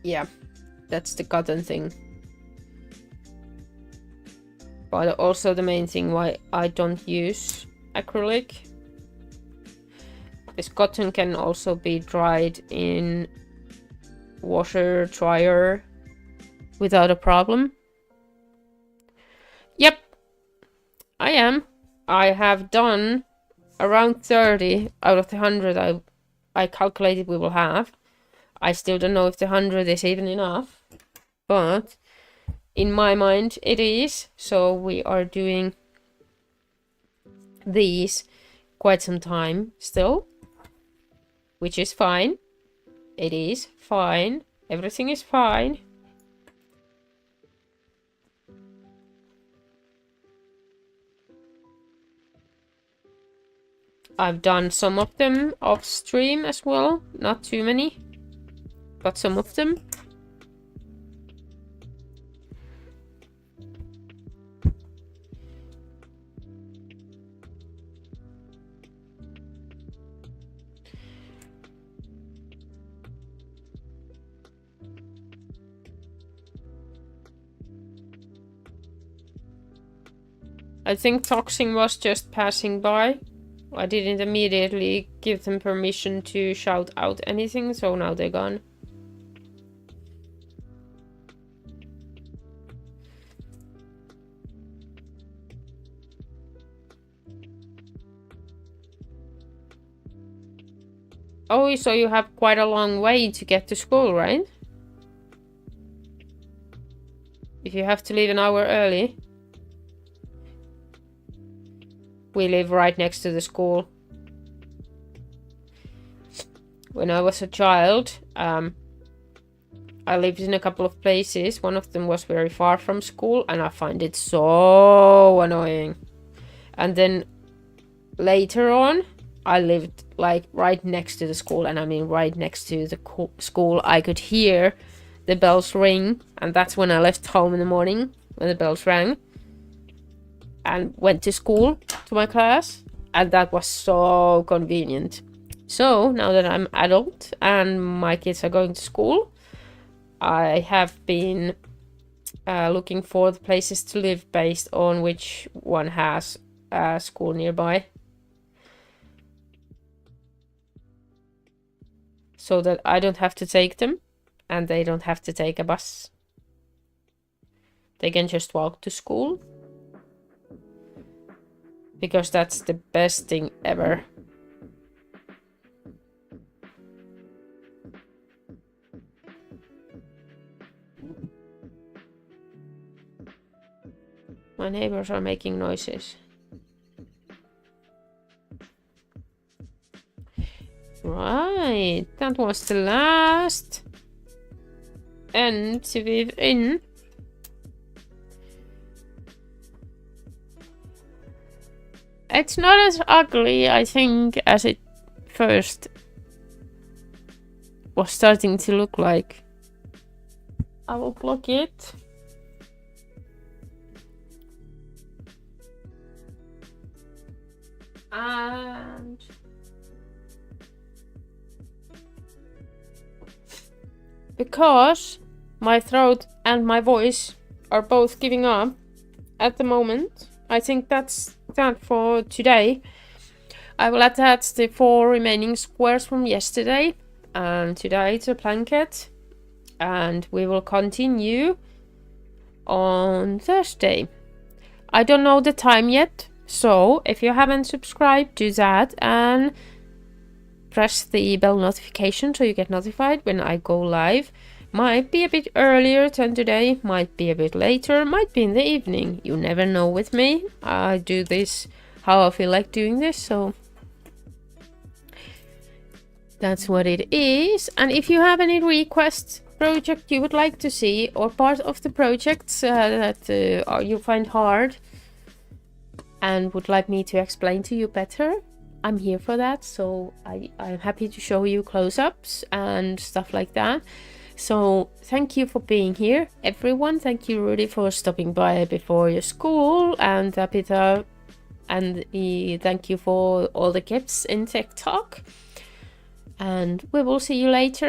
yeah, that's the cotton thing. But also the main thing why I don't use acrylic. This cotton can also be dried in washer dryer without a problem. Yep, I am. I have done around 30 out of the 100 I calculated we will have. I still don't know if the 100 is even enough, but in my mind it is. So we are doing these quite some time still, which is fine. It is fine. Everything is fine. I've done some of them off stream as well. Not too many, but some of them. I think Toxing was just passing by. I didn't immediately give them permission to shout out anything, so now they're gone. Oh, so you have quite a long way to get to school, right? If you have to leave an hour early. We live right next to the school. When I was a child, I lived in a couple of places. One of them was very far from school, and I find it so annoying. And then later on, I lived like right next to the school, and I mean right next to the school. I could hear the bells ring, and that's when I left home in the morning, when the bells rang. And went to school, to my class, and that was so convenient. So now that I'm adult and my kids are going to school, I have been looking for the places to live based on which one has a school nearby, so that I don't have to take them and they don't have to take a bus. They can just walk to school. Because that's the best thing ever. My neighbors are making noises. Right, that was the last end to weave in. It's not as ugly, I think, as it first was starting to look like. I will block it. And because my throat and my voice are both giving up at the moment, I think that's that for today. I will attach the 4 remaining squares from yesterday, and today it's a blanket, and we will continue on Thursday. I don't know the time yet, so if you haven't subscribed, do that and press the bell notification so you get notified when I go live. Might be a bit earlier than today, might be a bit later, might be in the evening. You never know with me. I do this how I feel like doing this, so that's what it is. And if you have any requests, project you would like to see, or part of the projects that you find hard and would like me to explain to you better, I'm here for that. So I'm happy to show you close-ups and stuff like that. So thank you for being here, everyone. Thank you, Rudy, for stopping by before your school, and Peter, and thank you for all the gifts in TikTok. And we will see you later.